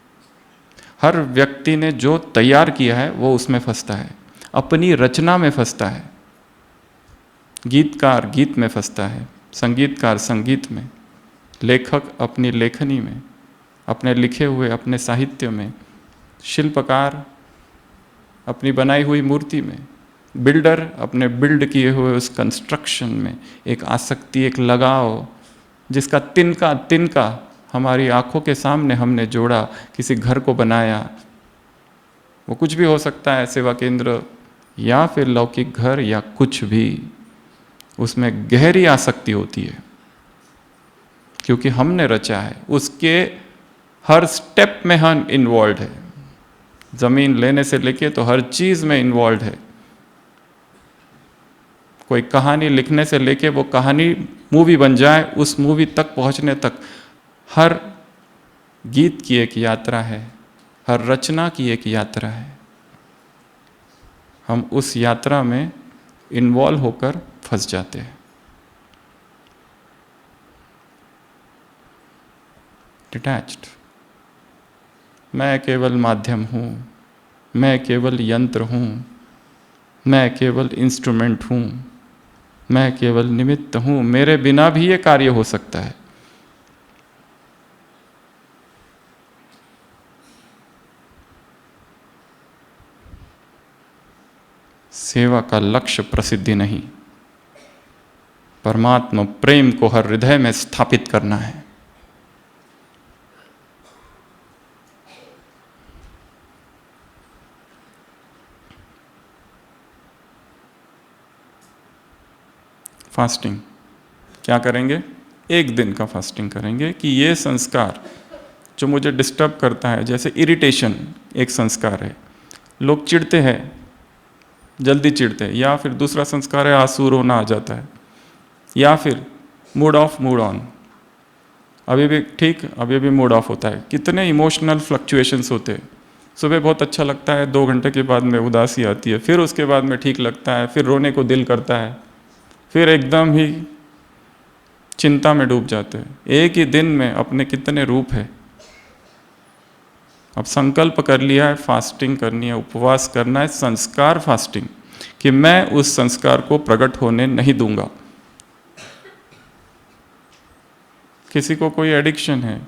हर व्यक्ति ने जो तैयार किया है वो उसमें फंसता है, अपनी रचना में फंसता है। गीतकार गीत में फंसता है, संगीतकार संगीत में, लेखक अपनी लेखनी में, अपने लिखे हुए अपने साहित्य में, शिल्पकार अपनी बनाई हुई मूर्ति में, बिल्डर अपने बिल्ड किए हुए उस कंस्ट्रक्शन में एक आसक्ति, एक लगाव, जिसका तिनका तिनका हमारी आंखों के सामने हमने जोड़ा, किसी घर को बनाया। वो कुछ भी हो सकता है, सेवा केंद्र या फिर लौकिक घर या कुछ भी, उसमें गहरी आसक्ति होती है क्योंकि हमने रचा है। उसके हर स्टेप में हम इन्वॉल्व है, जमीन लेने से लेके तो हर चीज में इन्वॉल्व है। कोई कहानी लिखने से लेके वो कहानी मूवी बन जाए, उस मूवी तक पहुंचने तक हर गीत की एक यात्रा है, हर रचना की एक यात्रा है। हम उस यात्रा में इन्वॉल्व होकर फंस जाते हैं। डिटैच्ड, मैं केवल माध्यम हूँ, मैं केवल यंत्र हूँ, मैं केवल इंस्ट्रूमेंट हूँ, मैं केवल निमित्त हूँ, मेरे बिना भी ये कार्य हो सकता है। सेवा का लक्ष्य प्रसिद्धि नहीं, परमात्मा प्रेम को हर हृदय में स्थापित करना है। फास्टिंग क्या करेंगे? एक दिन का फास्टिंग करेंगे कि ये संस्कार जो मुझे डिस्टर्ब करता है, जैसे इरिटेशन एक संस्कार है, लोग चिढ़ते हैं, जल्दी चिढ़ते हैं, या फिर दूसरा संस्कार है आसुर होना आ जाता है, या फिर मूड ऑफ मूड ऑन, अभी भी ठीक अभी भी मूड ऑफ होता है। कितने इमोशनल फ्लक्चुएशंस होते हैं। सुबह बहुत अच्छा लगता है, 2 घंटे के बाद में उदासी आती है, फिर उसके बाद में ठीक लगता है, फिर रोने को दिल करता है, फिर एकदम ही चिंता में डूब जाते हैं। एक ही दिन में अपने कितने रूप है। अब संकल्प कर लिया है, फास्टिंग करनी है, उपवास करना है, संस्कार फास्टिंग, कि मैं उस संस्कार को प्रकट होने नहीं दूंगा। किसी को कोई एडिक्शन है,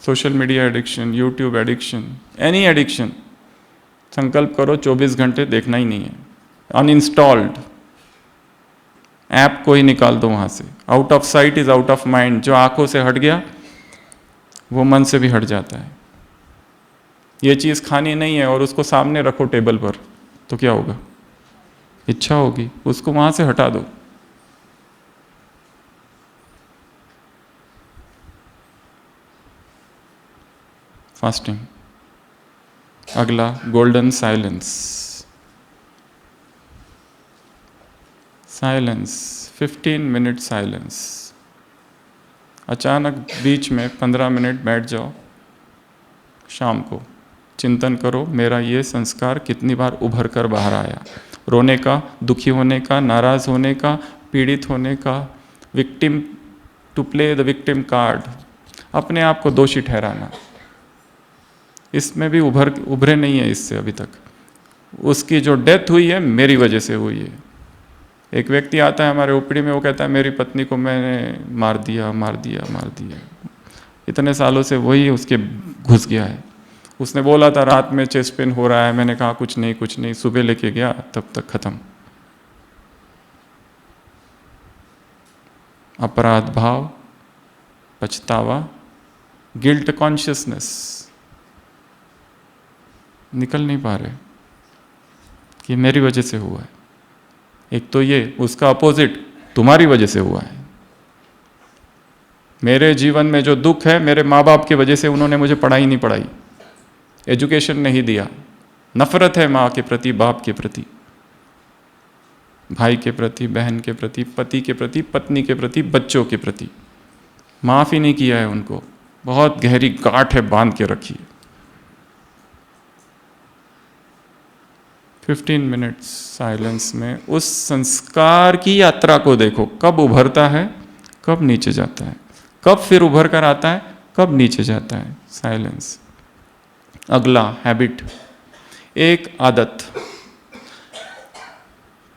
social media addiction, YouTube addiction, any addiction, संकल्प करो 24 घंटे देखना ही नहीं है। अनइंस्टॉल्ड ऐप को ही निकाल दो वहाँ से। Out of site is out of mind. जो आंखों से हट गया वो मन से भी हट जाता है। ये चीज़ खानी नहीं है और उसको सामने रखो टेबल पर, तो क्या होगा? इच्छा होगी, उसको वहाँ से हटा दो। फास्टिंग। अगला golden silence. Silence, 15 minute silence. अचानक बीच में 15 मिनट बैठ जाओ, शाम को चिंतन करो, मेरा ये संस्कार कितनी बार उभर कर बाहर आया। रोने का, दुखी होने का, नाराज होने का, पीड़ित होने का, victim, to play the victim card, अपने आप को दोषी ठहराना, इसमें भी उभरे नहीं है इससे अभी तक। उसकी जो डेथ हुई है मेरी वजह से हुई है। एक व्यक्ति आता है हमारे ओपीडी में, वो कहता है मेरी पत्नी को मैंने मार दिया मार दिया मार दिया। इतने सालों से वही उसके घुस गया है। उसने बोला था रात में चेस्ट पेन हो रहा है, मैंने कहा कुछ नहीं कुछ नहीं, सुबह लेके गया तब तक खत्म। अपराध भाव, पछतावा, गिल्ट कॉन्शियसनेस निकल नहीं पा रहे कि मेरी वजह से हुआ है। एक तो ये, उसका अपोजिट, तुम्हारी वजह से हुआ है। मेरे जीवन में जो दुख है मेरे माँ बाप की वजह से, उन्होंने मुझे पढ़ाई नहीं पढ़ाई, एजुकेशन नहीं दिया। नफरत है माँ के प्रति, बाप के प्रति, भाई के प्रति, बहन के प्रति, पति के प्रति, पत्नी के प्रति, बच्चों के प्रति। माफ ही नहीं किया है उनको, बहुत गहरी गांठ है बांध के रखी है। 15 मिनट्स साइलेंस में उस संस्कार की यात्रा को देखो, कब उभरता है, कब नीचे जाता है, कब फिर उभर कर आता है, कब नीचे जाता है। साइलेंस। अगला हैबिट, एक आदत,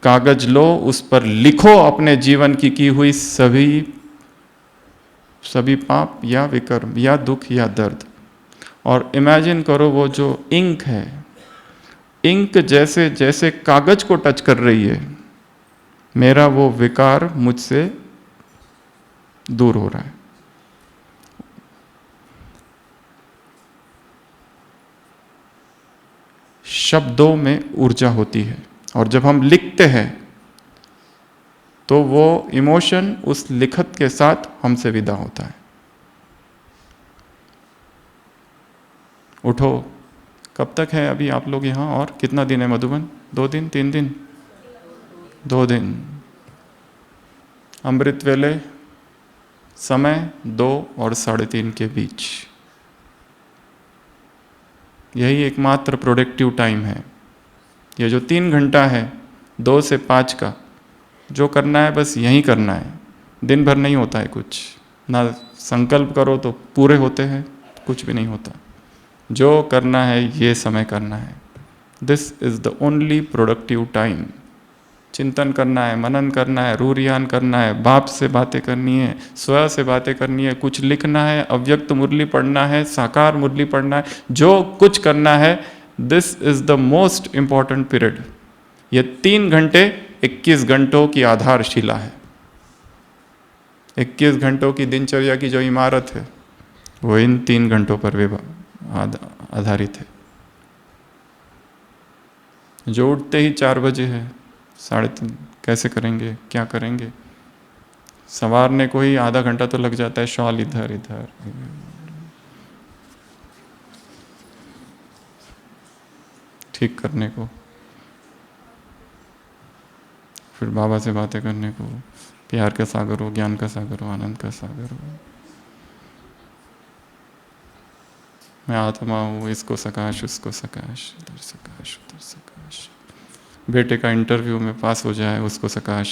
कागज लो, उस पर लिखो अपने जीवन की हुई सभी पाप या विकर्म या दुख या दर्द। और इमेजिन करो वो जो इंक है, इंक जैसे जैसे कागज को टच कर रही है, मेरा वो विकार मुझसे दूर हो रहा है। शब्दों में ऊर्जा होती है, और जब हम लिखते हैं तो वो इमोशन उस लिखत के साथ हमसे विदा होता है। उठो, कब तक है अभी आप लोग यहाँ, और कितना दिन है मधुबन? 2 दिन 3 दिन? 2 दिन। अमृत वेले समय 2 और 3:30 के बीच, यही एकमात्र प्रोडक्टिव टाइम है। ये जो 3 घंटा है 2 से 5 का, जो करना है बस यही करना है। दिन भर नहीं होता है कुछ, ना संकल्प करो तो पूरे होते हैं, कुछ भी नहीं होता। जो करना है ये समय करना है। This is the only productive time. चिंतन करना है, मनन करना है, रूरियान करना है, बाप से बातें करनी है, स्वयं से बातें करनी है, कुछ लिखना है, अव्यक्त मुरली पढ़ना है, साकार मुरली पढ़ना है, जो कुछ करना है, this is the most important period. ये 3 घंटे 21 घंटों की आधारशिला है। 21 घंटों की दिनचर्या की जो इमारत है वो इन 3 घंटों पर आधारित है। जो उठते ही 4 बजे है, 3:30 कैसे करेंगे, क्या करेंगे? संवारने को ही आधा घंटा तो लग जाता है, शॉल इधर इधर, ठीक करने को, फिर बाबा से बातें करने को, प्यार का सागर हो, ज्ञान का सागर हो, आनंद का सागर हो। मैं आत्मा हूँ, इसको सकाश, उसको सकाश, उधर सकाश, उधर सकाश। बेटे का इंटरव्यू में पास हो जाए, उसको सकाश।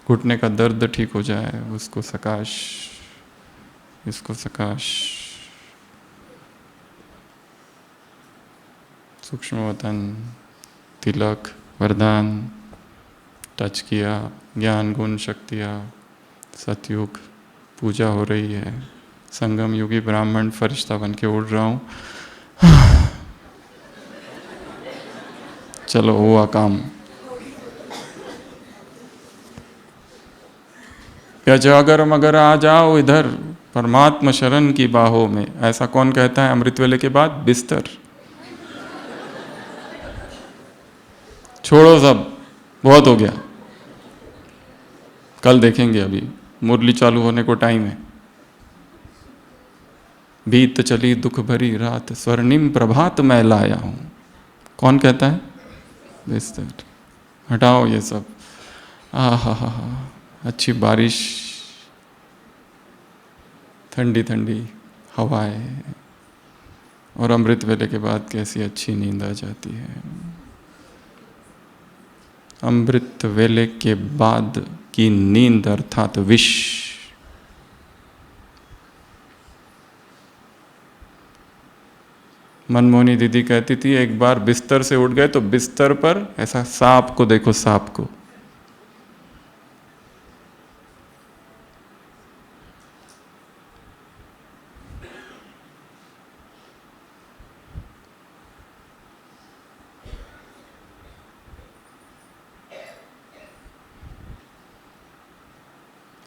घुटने का दर्द ठीक हो जाए, उसको सकाश, इसको सकाश। सूक्ष्म वतन, तिलक, वरदान टच किया, ज्ञान गुण शक्तियाँ, सतयुग, पूजा हो रही है, संगम युगी ब्राह्मण फरिश्ता बन के उड़ रहा हूँ। चलो हुआ काम। अगर मगर आ जाओ इधर परमात्मा शरण की बाहों में, ऐसा कौन कहता है अमृत वेले के बाद? बिस्तर छोड़ो, सब बहुत हो गया, कल देखेंगे, अभी मुरली चालू होने को टाइम है। बीत चली दुख भरी रात, स्वर्णिम प्रभात मैं लाया हूं। कौन कहता है? बिस्तर। हटाओ ये सब। हा, अच्छी बारिश, ठंडी ठंडी हवाएं, और अमृत वेले के बाद कैसी अच्छी नींद आ जाती है। अमृत वेले के बाद की नींद अर्थात विश, मनमोहनी दीदी कहती थी, एक बार बिस्तर से उठ गए तो बिस्तर पर ऐसा सांप को देखो, सांप को।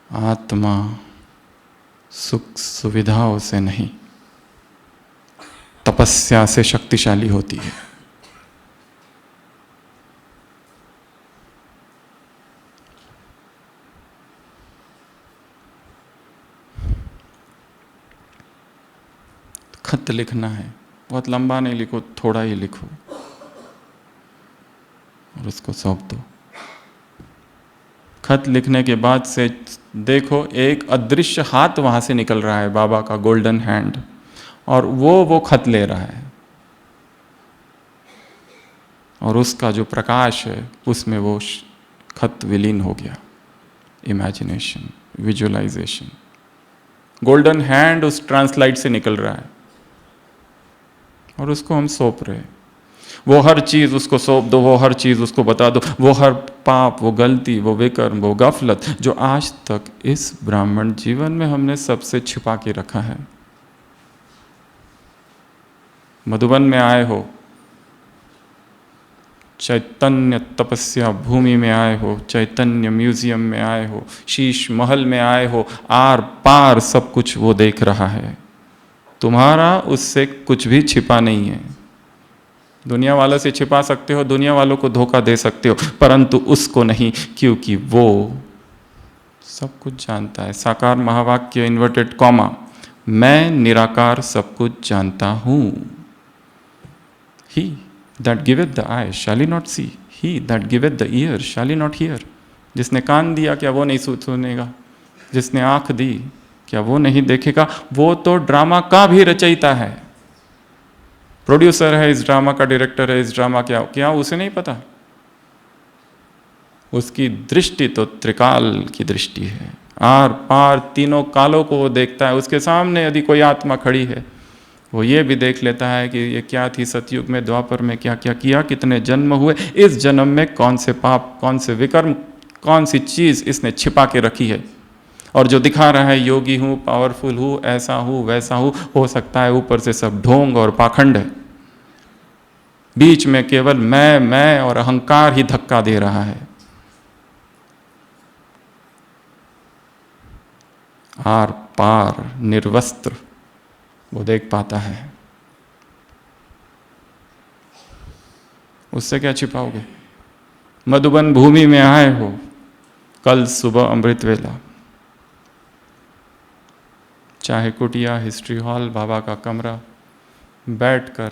आत्मा सुख सुविधाओं से नहीं, तपस्या से शक्तिशाली होती है। खत लिखना है, बहुत लंबा नहीं लिखो, थोड़ा ही लिखो और उसको सौंप दो। खत लिखने के बाद से देखो, एक अदृश्य हाथ वहां से निकल रहा है, बाबा का गोल्डन हैंड, और वो खत ले रहा है, और उसका जो प्रकाश है उसमें वो खत विलीन हो गया। इमेजिनेशन, विजुअलाइजेशन, गोल्डन हैंड उस ट्रांसलाइट से निकल रहा है और उसको हम सौंप रहे हैं। वो हर चीज़ उसको सौंप दो, वो हर चीज़ उसको बता दो, वो हर पाप, वो गलती, वो विकर्म, वो गफलत जो आज तक इस ब्राह्मण जीवन में हमने सबसे छिपा के रखा है। मधुबन में आए हो, चैतन्य तपस्या भूमि में आए हो, चैतन्य म्यूजियम में आए हो, शीश महल में आए हो, आर पार सब कुछ वो देख रहा है। तुम्हारा उससे कुछ भी छिपा नहीं है। दुनिया वालों से छिपा सकते हो, दुनिया वालों को धोखा दे सकते हो, परंतु उसको नहीं, क्योंकि वो सब कुछ जानता है। साकार महावाक्य इन्वर्टेड कॉमा, मैं निराकार सब कुछ जानता हूं। He that giveth the eye shall he not see, he that giveth the ear shall he not hear। जिसने कान दिया क्या वो नहीं सुनेगा? जिसने आंख दी क्या वो नहीं देखेगा? वो तो ड्रामा का भी रचयिता है, प्रोड्यूसर है इस ड्रामा का, डायरेक्टर है इस ड्रामा क्या क्या उसे नहीं पता? उसकी दृष्टि तो त्रिकाल की दृष्टि है, आर पार तीनों कालों को वो देखता है। उसके सामने यदि कोई आत्मा खड़ी है, वो ये भी देख लेता है कि ये क्या थी सतयुग में, द्वापर में क्या क्या किया, कितने जन्म हुए, इस जन्म में कौन से पाप, कौन से विकर्म, कौन सी चीज़ इसने छिपा के रखी है। और जो दिखा रहा है योगी हूँ, पावरफुल हूँ, ऐसा हूँ वैसा हूँ, हो सकता है ऊपर से सब ढोंग और पाखंड है, बीच में केवल मैं और अहंकार ही धक्का दे रहा है। आर पार निर्वस्त्र वो देख पाता है। उससे क्या छिपाओगे? मधुबन भूमि में आए हो, कल सुबह अमृत वेला, चाहे कुटिया, हिस्ट्री हॉल, बाबा का कमरा, बैठकर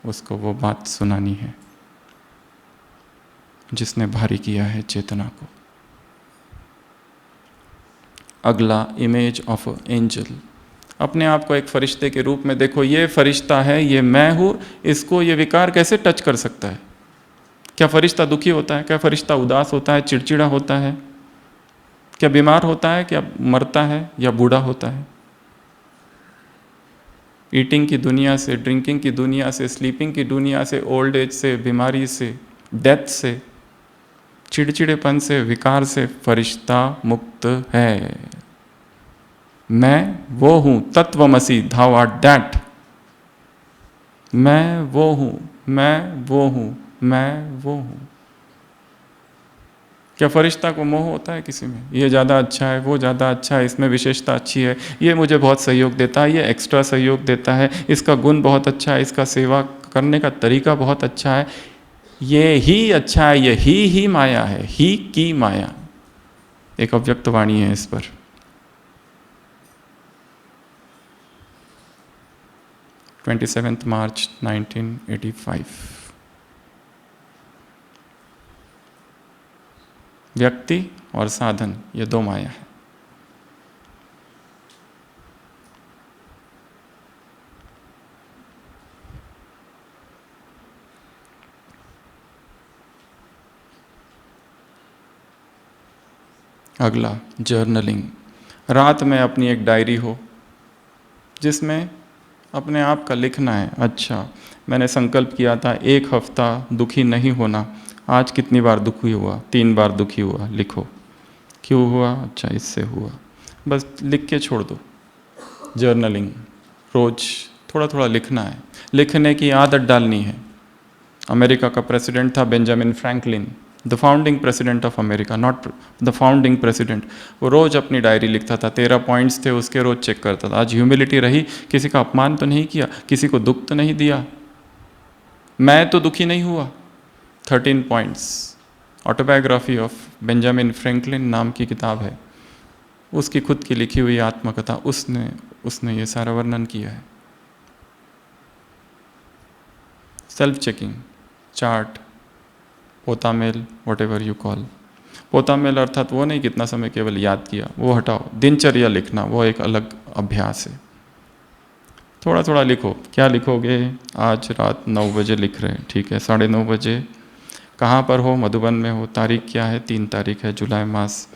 उसको वो बात सुनानी है जिसने भारी किया है चेतना को। अगला, इमेज ऑफ एंजल। अपने आप को एक फरिश्ते के रूप में देखो। ये फरिश्ता है, ये मैं हूँ, इसको ये विकार कैसे टच कर सकता है? क्या फरिश्ता दुखी होता है? क्या फरिश्ता उदास होता है, चिड़चिड़ा होता है? क्या बीमार होता है? क्या मरता है या बूढ़ा होता है? ईटिंग की दुनिया से, ड्रिंकिंग की दुनिया से, स्लीपिंग की दुनिया से, ओल्ड एज से, बीमारी से, डेथ से, चिड़चिड़ेपन से, विकार से फरिश्ता मुक्त है। मैं वो हूँ, तत्वमसि, thou art that। मैं वो हूँ, मैं वो हूँ, मैं वो हूँ। क्या फरिश्ता को मोह होता है किसी में? ये ज़्यादा अच्छा है, वो ज़्यादा अच्छा है, इसमें विशेषता अच्छी है, ये मुझे बहुत सहयोग देता है, ये एक्स्ट्रा सहयोग देता है, इसका गुण बहुत अच्छा है, इसका सेवा करने का तरीका बहुत अच्छा है, ये ही अच्छा है, ये ही माया है, ही की माया। एक अव्यक्त वाणी है इस पर। 27 मार्च 1985। व्यक्ति और साधन, ये दो माया है। अगला, जर्नलिंग। रात में अपनी एक डायरी हो जिसमें अपने आप का लिखना है। अच्छा, मैंने संकल्प किया था 1 हफ्ता दुखी नहीं होना, आज कितनी बार दुखी हुआ? 3 बार दुखी हुआ। लिखो क्यों हुआ? अच्छा, इससे हुआ। बस लिख के छोड़ दो। जर्नलिंग, रोज थोड़ा थोड़ा लिखना है, लिखने की आदत डालनी है। अमेरिका का प्रेसिडेंट था Benjamin Franklin, the founding president of America, not the founding president. वो रोज़ अपनी डायरी लिखता था, 13 पॉइंट्स थे उसके, रोज़ चेक करता था। आज ह्यूमिलिटी रही, किसी का अपमान तो नहीं किया, किसी को दुख तो नहीं दिया, मैं तो दुखी नहीं हुआ। 13 points, autobiography of Benjamin Franklin नाम की किताब है, उसकी खुद की लिखी हुई आत्मकथा, उसने ये सारा वर्णन किया है। सेल्फ चेकिंग, चार्ट, पोतामेल, वॉट एवर यू कॉल। पोतामेल अर्थात वो नहीं कितना समय केवल याद किया, वो हटाओ। दिनचर्या लिखना वो एक अलग अभ्यास है। थोड़ा थोड़ा लिखो। क्या लिखोगे? आज रात 9 बजे लिख रहे हैं, ठीक है, 9:30 बजे। कहाँ पर हो? मधुबन में हो। तारीख क्या है? 3 तारीख है, जुलाई मास।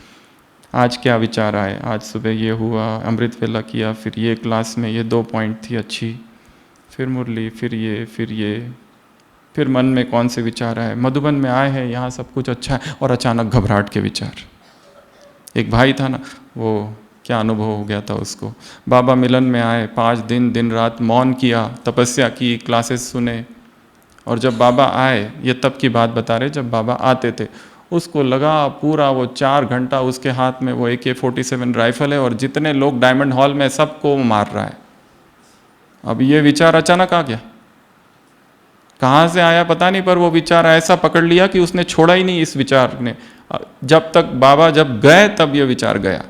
आज क्या विचार आए? आज सुबह ये हुआ, अमृत वेला किया, फिर ये क्लास में ये 2 पॉइंट थी अच्छी, फिर मुरली, फिर ये, फिर ये। फिर मन में कौन से विचार आए, मधुबन में आए हैं, यहाँ सब कुछ अच्छा है, और अचानक घबराहट के विचार। एक भाई था ना, वो क्या अनुभव हो गया था उसको, बाबा मिलन में आए, 5 दिन दिन रात मौन किया, तपस्या की, क्लासेस सुने, और जब बाबा आए, ये तब की बात बता रहे, जब बाबा आते थे, उसको लगा पूरा वो 4 घंटा उसके हाथ में वो AK-47 राइफल है और जितने लोग डायमंड हॉल में सबको मार रहा है। अब ये विचार अचानक आ गया, कहाँ से आया पता नहीं, पर वो विचार ऐसा पकड़ लिया कि उसने छोड़ा ही नहीं इस विचार ने। जब तक बाबा जब गए तब ये विचार गया।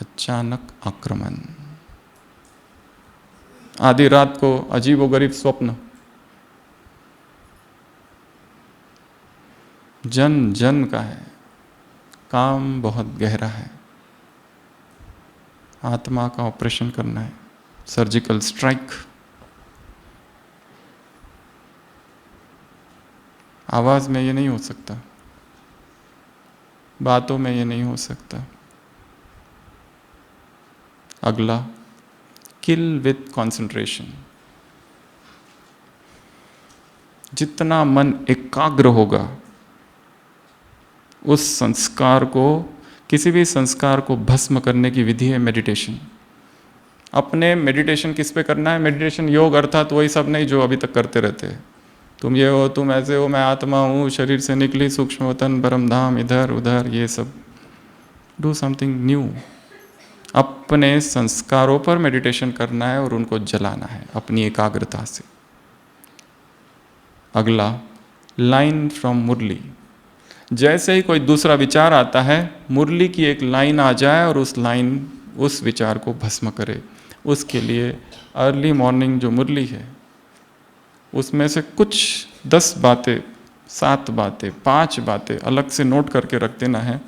अचानक आक्रमण, आधी रात को अजीबोगरीब स्वप्न, जन जन का है, काम बहुत गहरा है, आत्मा का ऑपरेशन करना है, सर्जिकल स्ट्राइक। आवाज में ये नहीं हो सकता, बातों में ये नहीं हो सकता। अगला, किल विथ कंसंट्रेशन। जितना मन एकाग्र होगा, उस संस्कार को, किसी भी संस्कार को भस्म करने की विधि है मेडिटेशन। अपने मेडिटेशन किस पे करना है? मेडिटेशन योग अर्थात वही सब नहीं जो अभी तक करते रहते हैं, तुम ये हो, तुम ऐसे हो, मैं आत्मा हूँ, शरीर से निकली सूक्ष्म वतन परम धाम, इधर उधर, ये सब। Do something new. अपने संस्कारों पर मेडिटेशन करना है और उनको जलाना है अपनी एकाग्रता से। अगला, लाइन फ्रॉम मुरली। जैसे ही कोई दूसरा विचार आता है, मुरली की एक लाइन आ जाए और उस विचार को भस्म करे। उसके लिए अर्ली मॉर्निंग जो मुरली है, उसमें से कुछ 10 बातें, 7 बातें, 5 बातें अलग से नोट करके रख देना है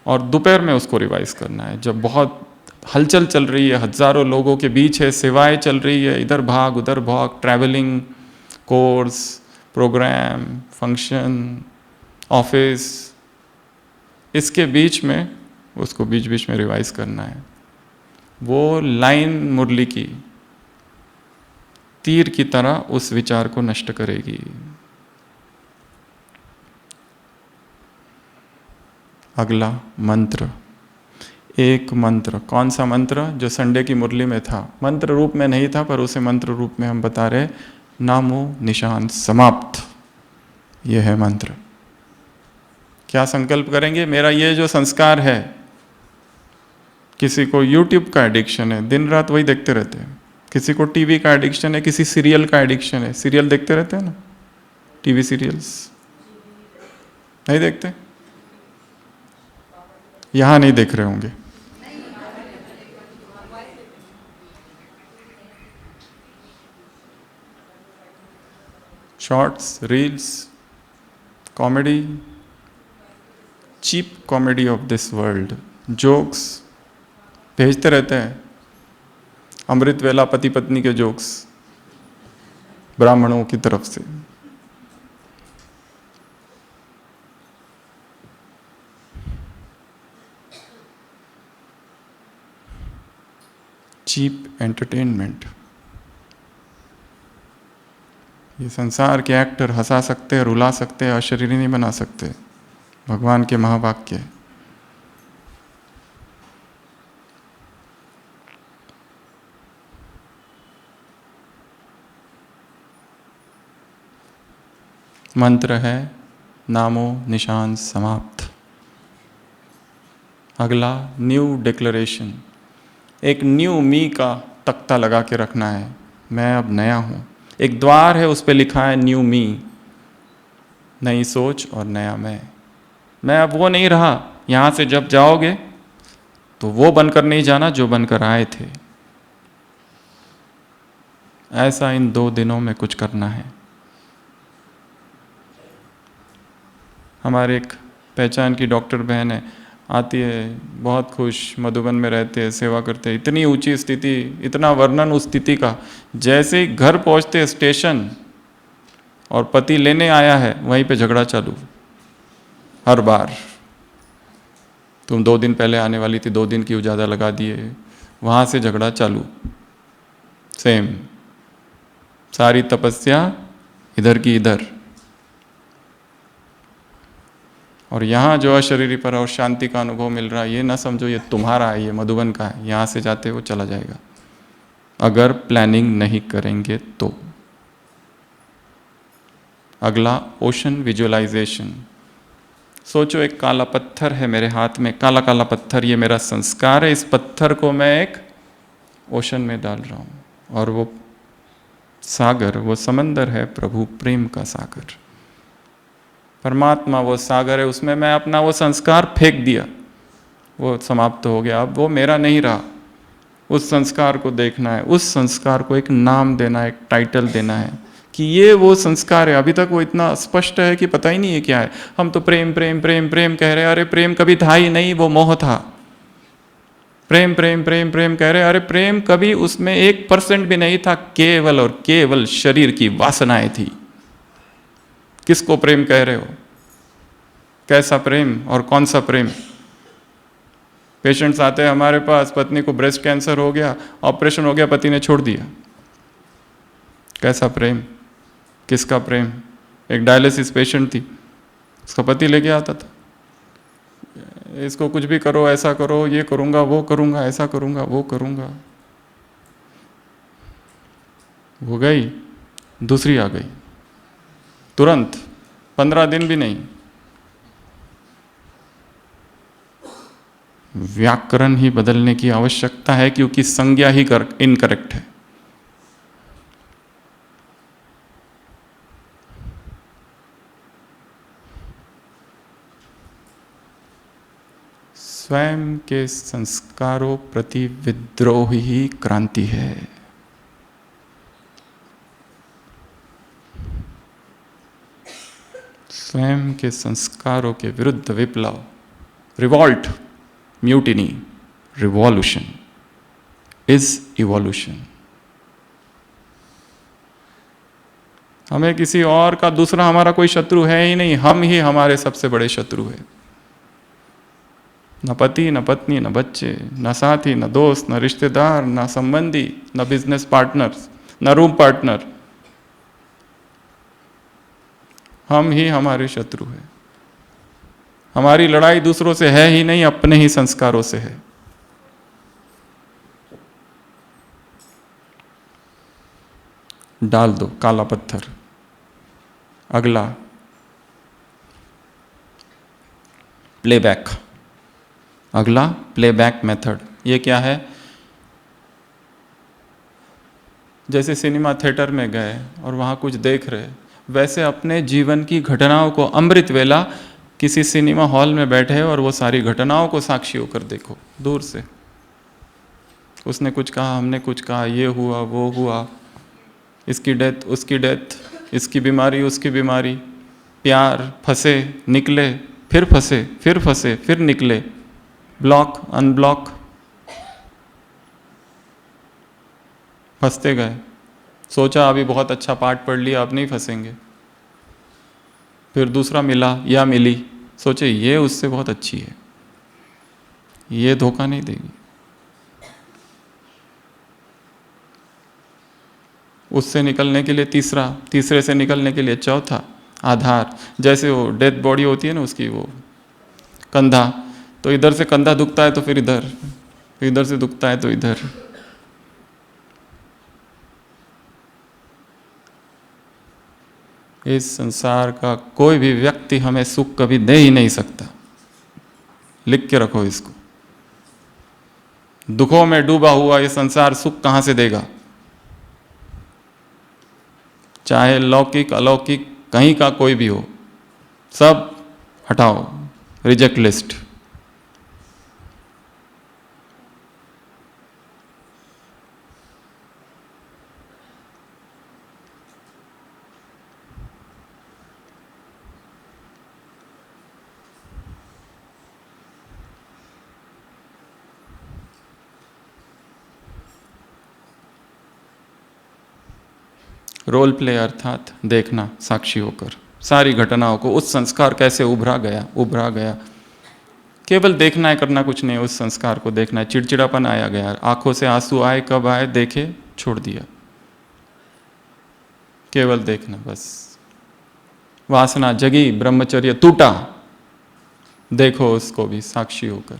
और दोपहर में उसको रिवाइज करना है। जब बहुत हलचल चल रही है, हजारों लोगों के बीच है, सेवाएं चल रही है, इधर भाग उधर भाग, travelling, course, programme, function, office, इसके बीच में उसको बीच बीच में रिवाइज करना है। वो लाइन मुरली की तीर की तरह उस विचार को नष्ट करेगी। अगला, मंत्र। एक मंत्र। कौन सा मंत्र? जो संडे की मुरली में था, मंत्र रूप में नहीं था पर उसे मंत्र रूप में हम बता रहे, नामो निशान समाप्त। यह है मंत्र। क्या संकल्प करेंगे? मेरा ये जो संस्कार है, किसी को YouTube का एडिक्शन है, दिन रात वही देखते रहते हैं, किसी को टीवी का एडिक्शन है, किसी सीरियल का एडिक्शन है, सीरियल देखते रहते हैं ना, टीवी सीरियल्स नहीं देखते? यहां नहीं देख रहे होंगे। Shorts, reels, comedy, cheap comedy of this world, jokes भेजते रहते हैं। अमृत वेला पति पत्नी के जोक्स ब्राह्मणों की तरफ से। Cheap entertainment. ये संसार के एक्टर हंसा सकते हैं, रुला सकते हैं, अशरीरी नहीं बना सकते। भगवान के महावाक्य। मंत्र है नामो निशान समाप्त। अगला, न्यू डिक्लेरेशन। एक न्यू मी का तख्ता लगा के रखना है, मैं अब नया हूँ। एक द्वार है, उस पर लिखा है न्यू मी, नई सोच और नया मैं अब वो नहीं रहा। यहाँ से जब जाओगे तो वो बनकर नहीं जाना जो बनकर आए थे। ऐसा इन 2 दिनों में कुछ करना है। हमारे एक पहचान की डॉक्टर बहन है, आती है, बहुत खुश, मधुबन में रहते हैं, सेवा करते हैं, इतनी ऊंची स्थिति, इतना वर्णन उस स्थिति का। जैसे ही घर पहुंचते स्टेशन और पति लेने आया है, वहीं पे झगड़ा चालू। हर बार, तुम 2 दिन पहले आने वाली थी, 2 दिन क्यों ज़्यादा लगा दिए, वहाँ से झगड़ा चालू। सेम। सारी तपस्या इधर की इधर। और यहाँ जो अशरीरी पर और शांति का अनुभव मिल रहा है, ये ना समझो ये तुम्हारा है, ये मधुबन का है, यहाँ से जाते वो चला जाएगा, अगर प्लानिंग नहीं करेंगे तो। अगला ओशन विजुअलाइजेशन। सोचो एक काला पत्थर है मेरे हाथ में, काला काला पत्थर, ये मेरा संस्कार है, इस पत्थर को मैं एक ओशन में डाल रहा हूँ, और वो सागर, वो समंदर है प्रभु प्रेम का सागर। परमात्मा वो सागर है, उसमें मैं अपना वो संस्कार फेंक दिया, वो समाप्त हो गया, अब वो मेरा नहीं रहा। उस संस्कार को देखना है, उस संस्कार को एक नाम देना है, एक टाइटल देना है कि ये वो संस्कार है। अभी तक वो इतना स्पष्ट है कि पता ही नहीं है क्या है। हम तो प्रेम प्रेम प्रेम प्रेम कह रहे हैं, अरे प्रेम कभी था ही नहीं, वो मोह था। प्रेम प्रेम प्रेम प्रेम कह रहे हैं, अरे प्रेम कभी उसमें 1% भी नहीं था, केवल और केवल शरीर की वासनाएं थी। किसको प्रेम कह रहे हो? कैसा प्रेम और कौन सा प्रेम? पेशेंट्स आते हैं हमारे पास, पत्नी को ब्रेस्ट कैंसर हो गया, ऑपरेशन हो गया, पति ने छोड़ दिया। कैसा प्रेम? किसका प्रेम? एक डायलिसिस पेशेंट थी, उसका पति लेके आता था, इसको कुछ भी करो, ऐसा करो, ये करूंगा, वो करूंगा, ऐसा करूंगा, वो करूंगा। वो गई, दूसरी आ गई तुरंत, 15 दिन भी नहीं। व्याकरण ही बदलने की आवश्यकता है, क्योंकि संज्ञा ही इनकरेक्ट है। स्वयं के संस्कारों प्रति विद्रोह ही क्रांति है। स्वयं के संस्कारों के विरुद्ध विप्लव, revolt, mutiny, revolution is evolution. हमें किसी और का, दूसरा हमारा कोई शत्रु है ही नहीं, हम ही हमारे सबसे बड़े शत्रु हैं। न पति, न पत्नी, न बच्चे, न साथी, न दोस्त, न रिश्तेदार, न संबंधी, न बिजनेस पार्टनर्स, न रूम पार्टनर। हम ही हमारे शत्रु हैं। हमारी लड़ाई दूसरों से है ही नहीं, अपने ही संस्कारों से है। डाल दो काला पत्थर। अगला प्लेबैक। अगला प्लेबैक मेथड। ये क्या है? जैसे सिनेमा थिएटर में गए और वहाँ कुछ देख रहे, वैसे अपने जीवन की घटनाओं को अमृत वेला किसी सिनेमा हॉल में बैठे और वो सारी घटनाओं को साक्षी होकर देखो दूर से। उसने कुछ कहा, हमने कुछ कहा, ये हुआ, वो हुआ, इसकी डेथ, उसकी डेथ, इसकी बीमारी, उसकी बीमारी, प्यार, फंसे, निकले, फिर फंसे, फिर फंसे, फिर निकले, ब्लॉक, अनब्लॉक, फंसते गए। सोचा अभी बहुत अच्छा पाठ पढ़ लिया, अब नहीं फंसेंगे। फिर दूसरा मिला या मिली, सोचे ये उससे बहुत अच्छी है, ये धोखा नहीं देगी। उससे निकलने के लिए तीसरा, तीसरे से निकलने के लिए चौथा आधार। जैसे वो डेथ बॉडी होती है ना उसकी, वो कंधा, तो इधर से कंधा दुखता है तो फिर इधर, फिर इधर से दुखता है तो इधर। इस संसार का कोई भी व्यक्ति हमें सुख कभी दे ही नहीं सकता। लिख के रखो इसको। दुखों में डूबा हुआ ये संसार सुख कहां से देगा? चाहे लौकिक अलौकिक कहीं का कोई भी हो, सब हटाओ, रिजेक्ट लिस्ट। रोल प्ले अर्थात देखना साक्षी होकर सारी घटनाओं को, उस संस्कार कैसे उभरा गया। केवल देखना है, करना कुछ नहीं, उस संस्कार को देखना है। चिड़चिड़ापन आया गया, आंखों से आंसू आए, कब आए, देखे, छोड़ दिया। केवल देखना बस। वासना जगी, ब्रह्मचर्य टूटा, देखो उसको भी साक्षी होकर।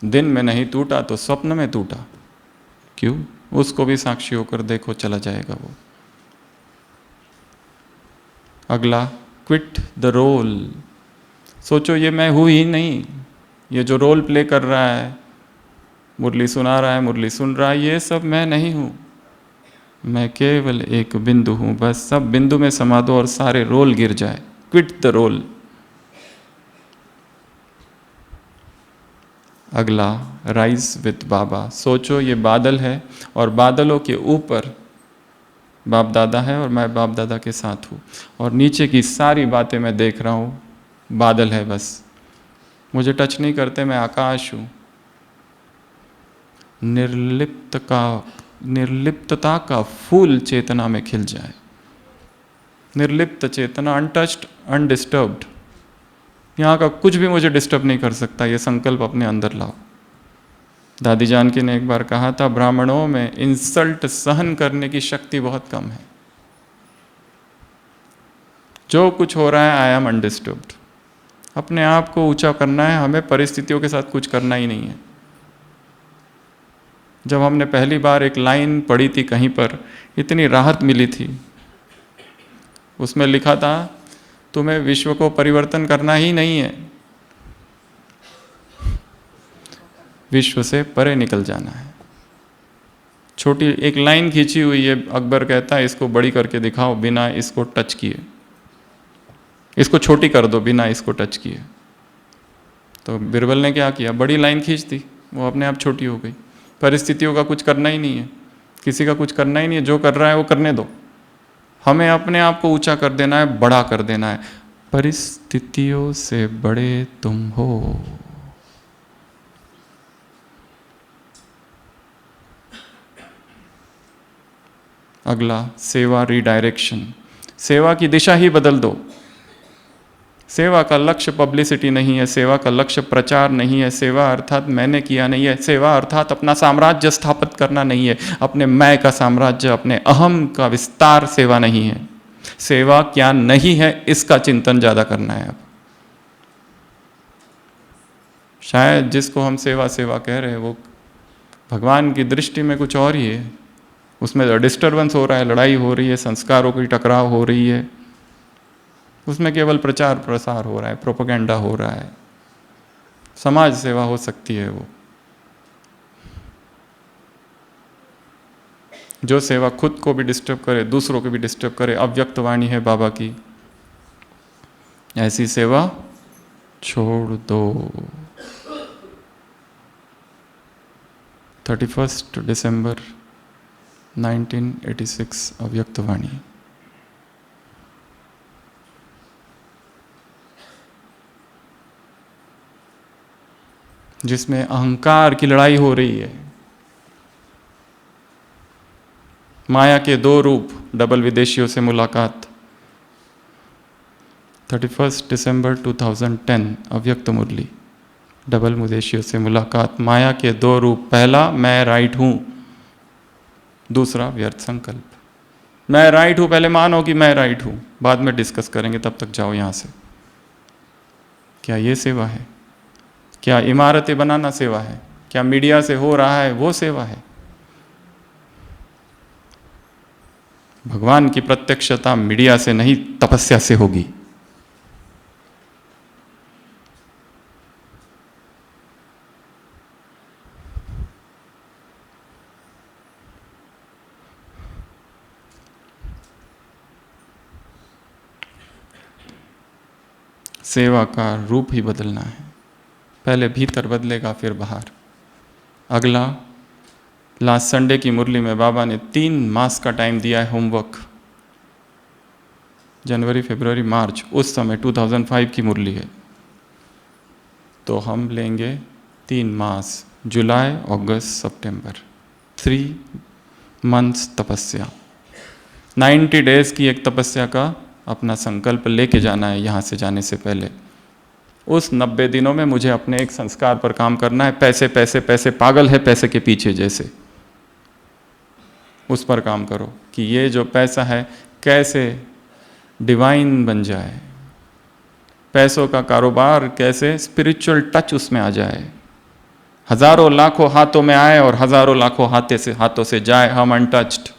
दिन में नहीं टूटा तो स्वप्न में टूटा, क्यों? उसको भी साक्षी होकर देखो, चला जाएगा वो। अगला, क्विट द रोल। सोचो ये मैं हूं ही नहीं, ये जो रोल प्ले कर रहा है, मुरली सुना रहा है, मुरली सुन रहा है, ये सब मैं नहीं हूं। मैं केवल एक बिंदु हूं, बस सब बिंदु में समा दो और सारे रोल गिर जाए। Quit the role. अगला, राइज विथ बाबा। सोचो ये बादल है और बादलों के ऊपर बाप दादा है और मैं बाप दादा के साथ हूँ, और नीचे की सारी बातें मैं देख रहा हूँ, बादल है बस, मुझे टच नहीं करते, मैं आकाश हूँ। निर्लिप्तता का फूल चेतना में खिल जाए। निर्लिप्त चेतना, अनटच्ड, अनडिस्टर्ब्ड। यहाँ का कुछ भी मुझे डिस्टर्ब नहीं कर सकता, ये संकल्प अपने अंदर लाओ। दादी जानकी ने एक बार कहा था, ब्राह्मणों में इंसल्ट सहन करने की शक्ति बहुत कम है। जो कुछ हो रहा है, आई एम अनडिस्टर्ब्ड। अपने आप को ऊंचा करना है, हमें परिस्थितियों के साथ कुछ करना ही नहीं है। जब हमने पहली बार एक लाइन पढ़ी थी कहीं पर, इतनी राहत मिली थी। उसमें लिखा था, तुम्हें विश्व को परिवर्तन करना ही नहीं है, विश्व से परे निकल जाना है। छोटी एक लाइन खींची हुई है, अकबर कहता है इसको बड़ी करके दिखाओ बिना इसको टच किए, इसको छोटी कर दो बिना इसको टच किए। तो बिरबल ने क्या किया, बड़ी लाइन खींच दी, वो अपने आप छोटी हो गई। परिस्थितियों का कुछ करना ही नहीं है, किसी का कुछ करना ही नहीं है, जो कर रहा है वो करने दो। हमें अपने आप को ऊंचा कर देना है, बड़ा कर देना है। परिस्थितियों से बड़े तुम हो। अगला, सेवा रीडायरेक्शन। सेवा की दिशा ही बदल दो। सेवा का लक्ष्य पब्लिसिटी नहीं है, सेवा का लक्ष्य प्रचार नहीं है, सेवा अर्थात मैंने किया नहीं है, सेवा अर्थात अपना साम्राज्य स्थापित करना नहीं है, अपने मैं का साम्राज्य, अपने अहम का विस्तार सेवा नहीं है। सेवा क्या नहीं है, इसका चिंतन ज्यादा करना है। अब शायद जिसको हम सेवा सेवा कह रहे हैं वो भगवान की दृष्टि में कुछ और ही है। उसमें डिस्टर्बेंस हो रहा है, लड़ाई हो रही है, संस्कारों की टकराव हो रही है, उसमें केवल प्रचार प्रसार हो रहा है, प्रोपेगेंडा हो रहा है। समाज सेवा हो सकती है वो, जो सेवा खुद को भी डिस्टर्ब करे, दूसरों को भी डिस्टर्ब करे। अव्यक्त वाणी है बाबा की, ऐसी सेवा छोड़ दो। 31 दिसंबर 1986 अव्यक्त वाणी। जिसमें अहंकार की लड़ाई हो रही है। माया के दो रूप, डबल विदेशियों से मुलाकात। 31 दिसंबर 2010 अव्यक्त मुरली। डबल विदेशियों से मुलाकात, माया के दो रूप। पहला, मैं राइट हूं, दूसरा व्यर्थ संकल्प। मैं राइट हूं, पहले मानो कि मैं राइट हूं, बाद में डिस्कस करेंगे, तब तक जाओ यहां से। क्या ये सेवा है? क्या इमारतें बनाना सेवा है? क्या मीडिया से हो रहा है वो सेवा है? भगवान की प्रत्यक्षता मीडिया से नहीं, तपस्या से होगी। सेवा का रूप ही बदलना है। पहले भीतर बदलेगा, फिर बाहर। अगला, लास्ट संडे की मुरली में बाबा ने 3 मास का टाइम दिया है होमवर्क। जनवरी, फरवरी, मार्च, उस समय 2005 की मुरली है। तो हम लेंगे 3 मास, जुलाई, अगस्त, सितंबर, 3 मंथ्स तपस्या। 90 डेज की एक तपस्या का अपना संकल्प लेके जाना है यहाँ से जाने से पहले। उस 90 दिनों में मुझे अपने एक संस्कार पर काम करना है। पैसे पैसे पैसे, पागल है पैसे के पीछे जैसे, उस पर काम करो कि ये जो पैसा है कैसे डिवाइन बन जाए, पैसों का कारोबार कैसे स्पिरिचुअल टच उसमें आ जाए, हजारों लाखों हाथों में आए और हजारों लाखों हाथों से जाए, हम अनटच्ड।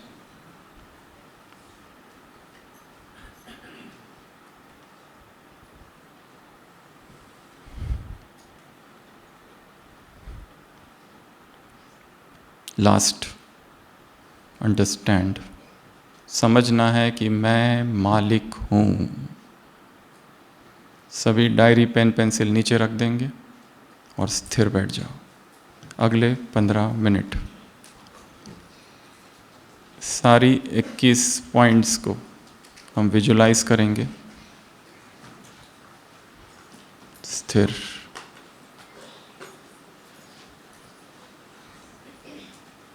लास्ट, अंडरस्टैंड, समझना है कि मैं मालिक हूं। सभी डायरी पेन पेंसिल नीचे रख देंगे और स्थिर बैठ जाओ। अगले 15 मिनट सारी 21 पॉइंट्स को हम विजुलाइज करेंगे। स्थिर।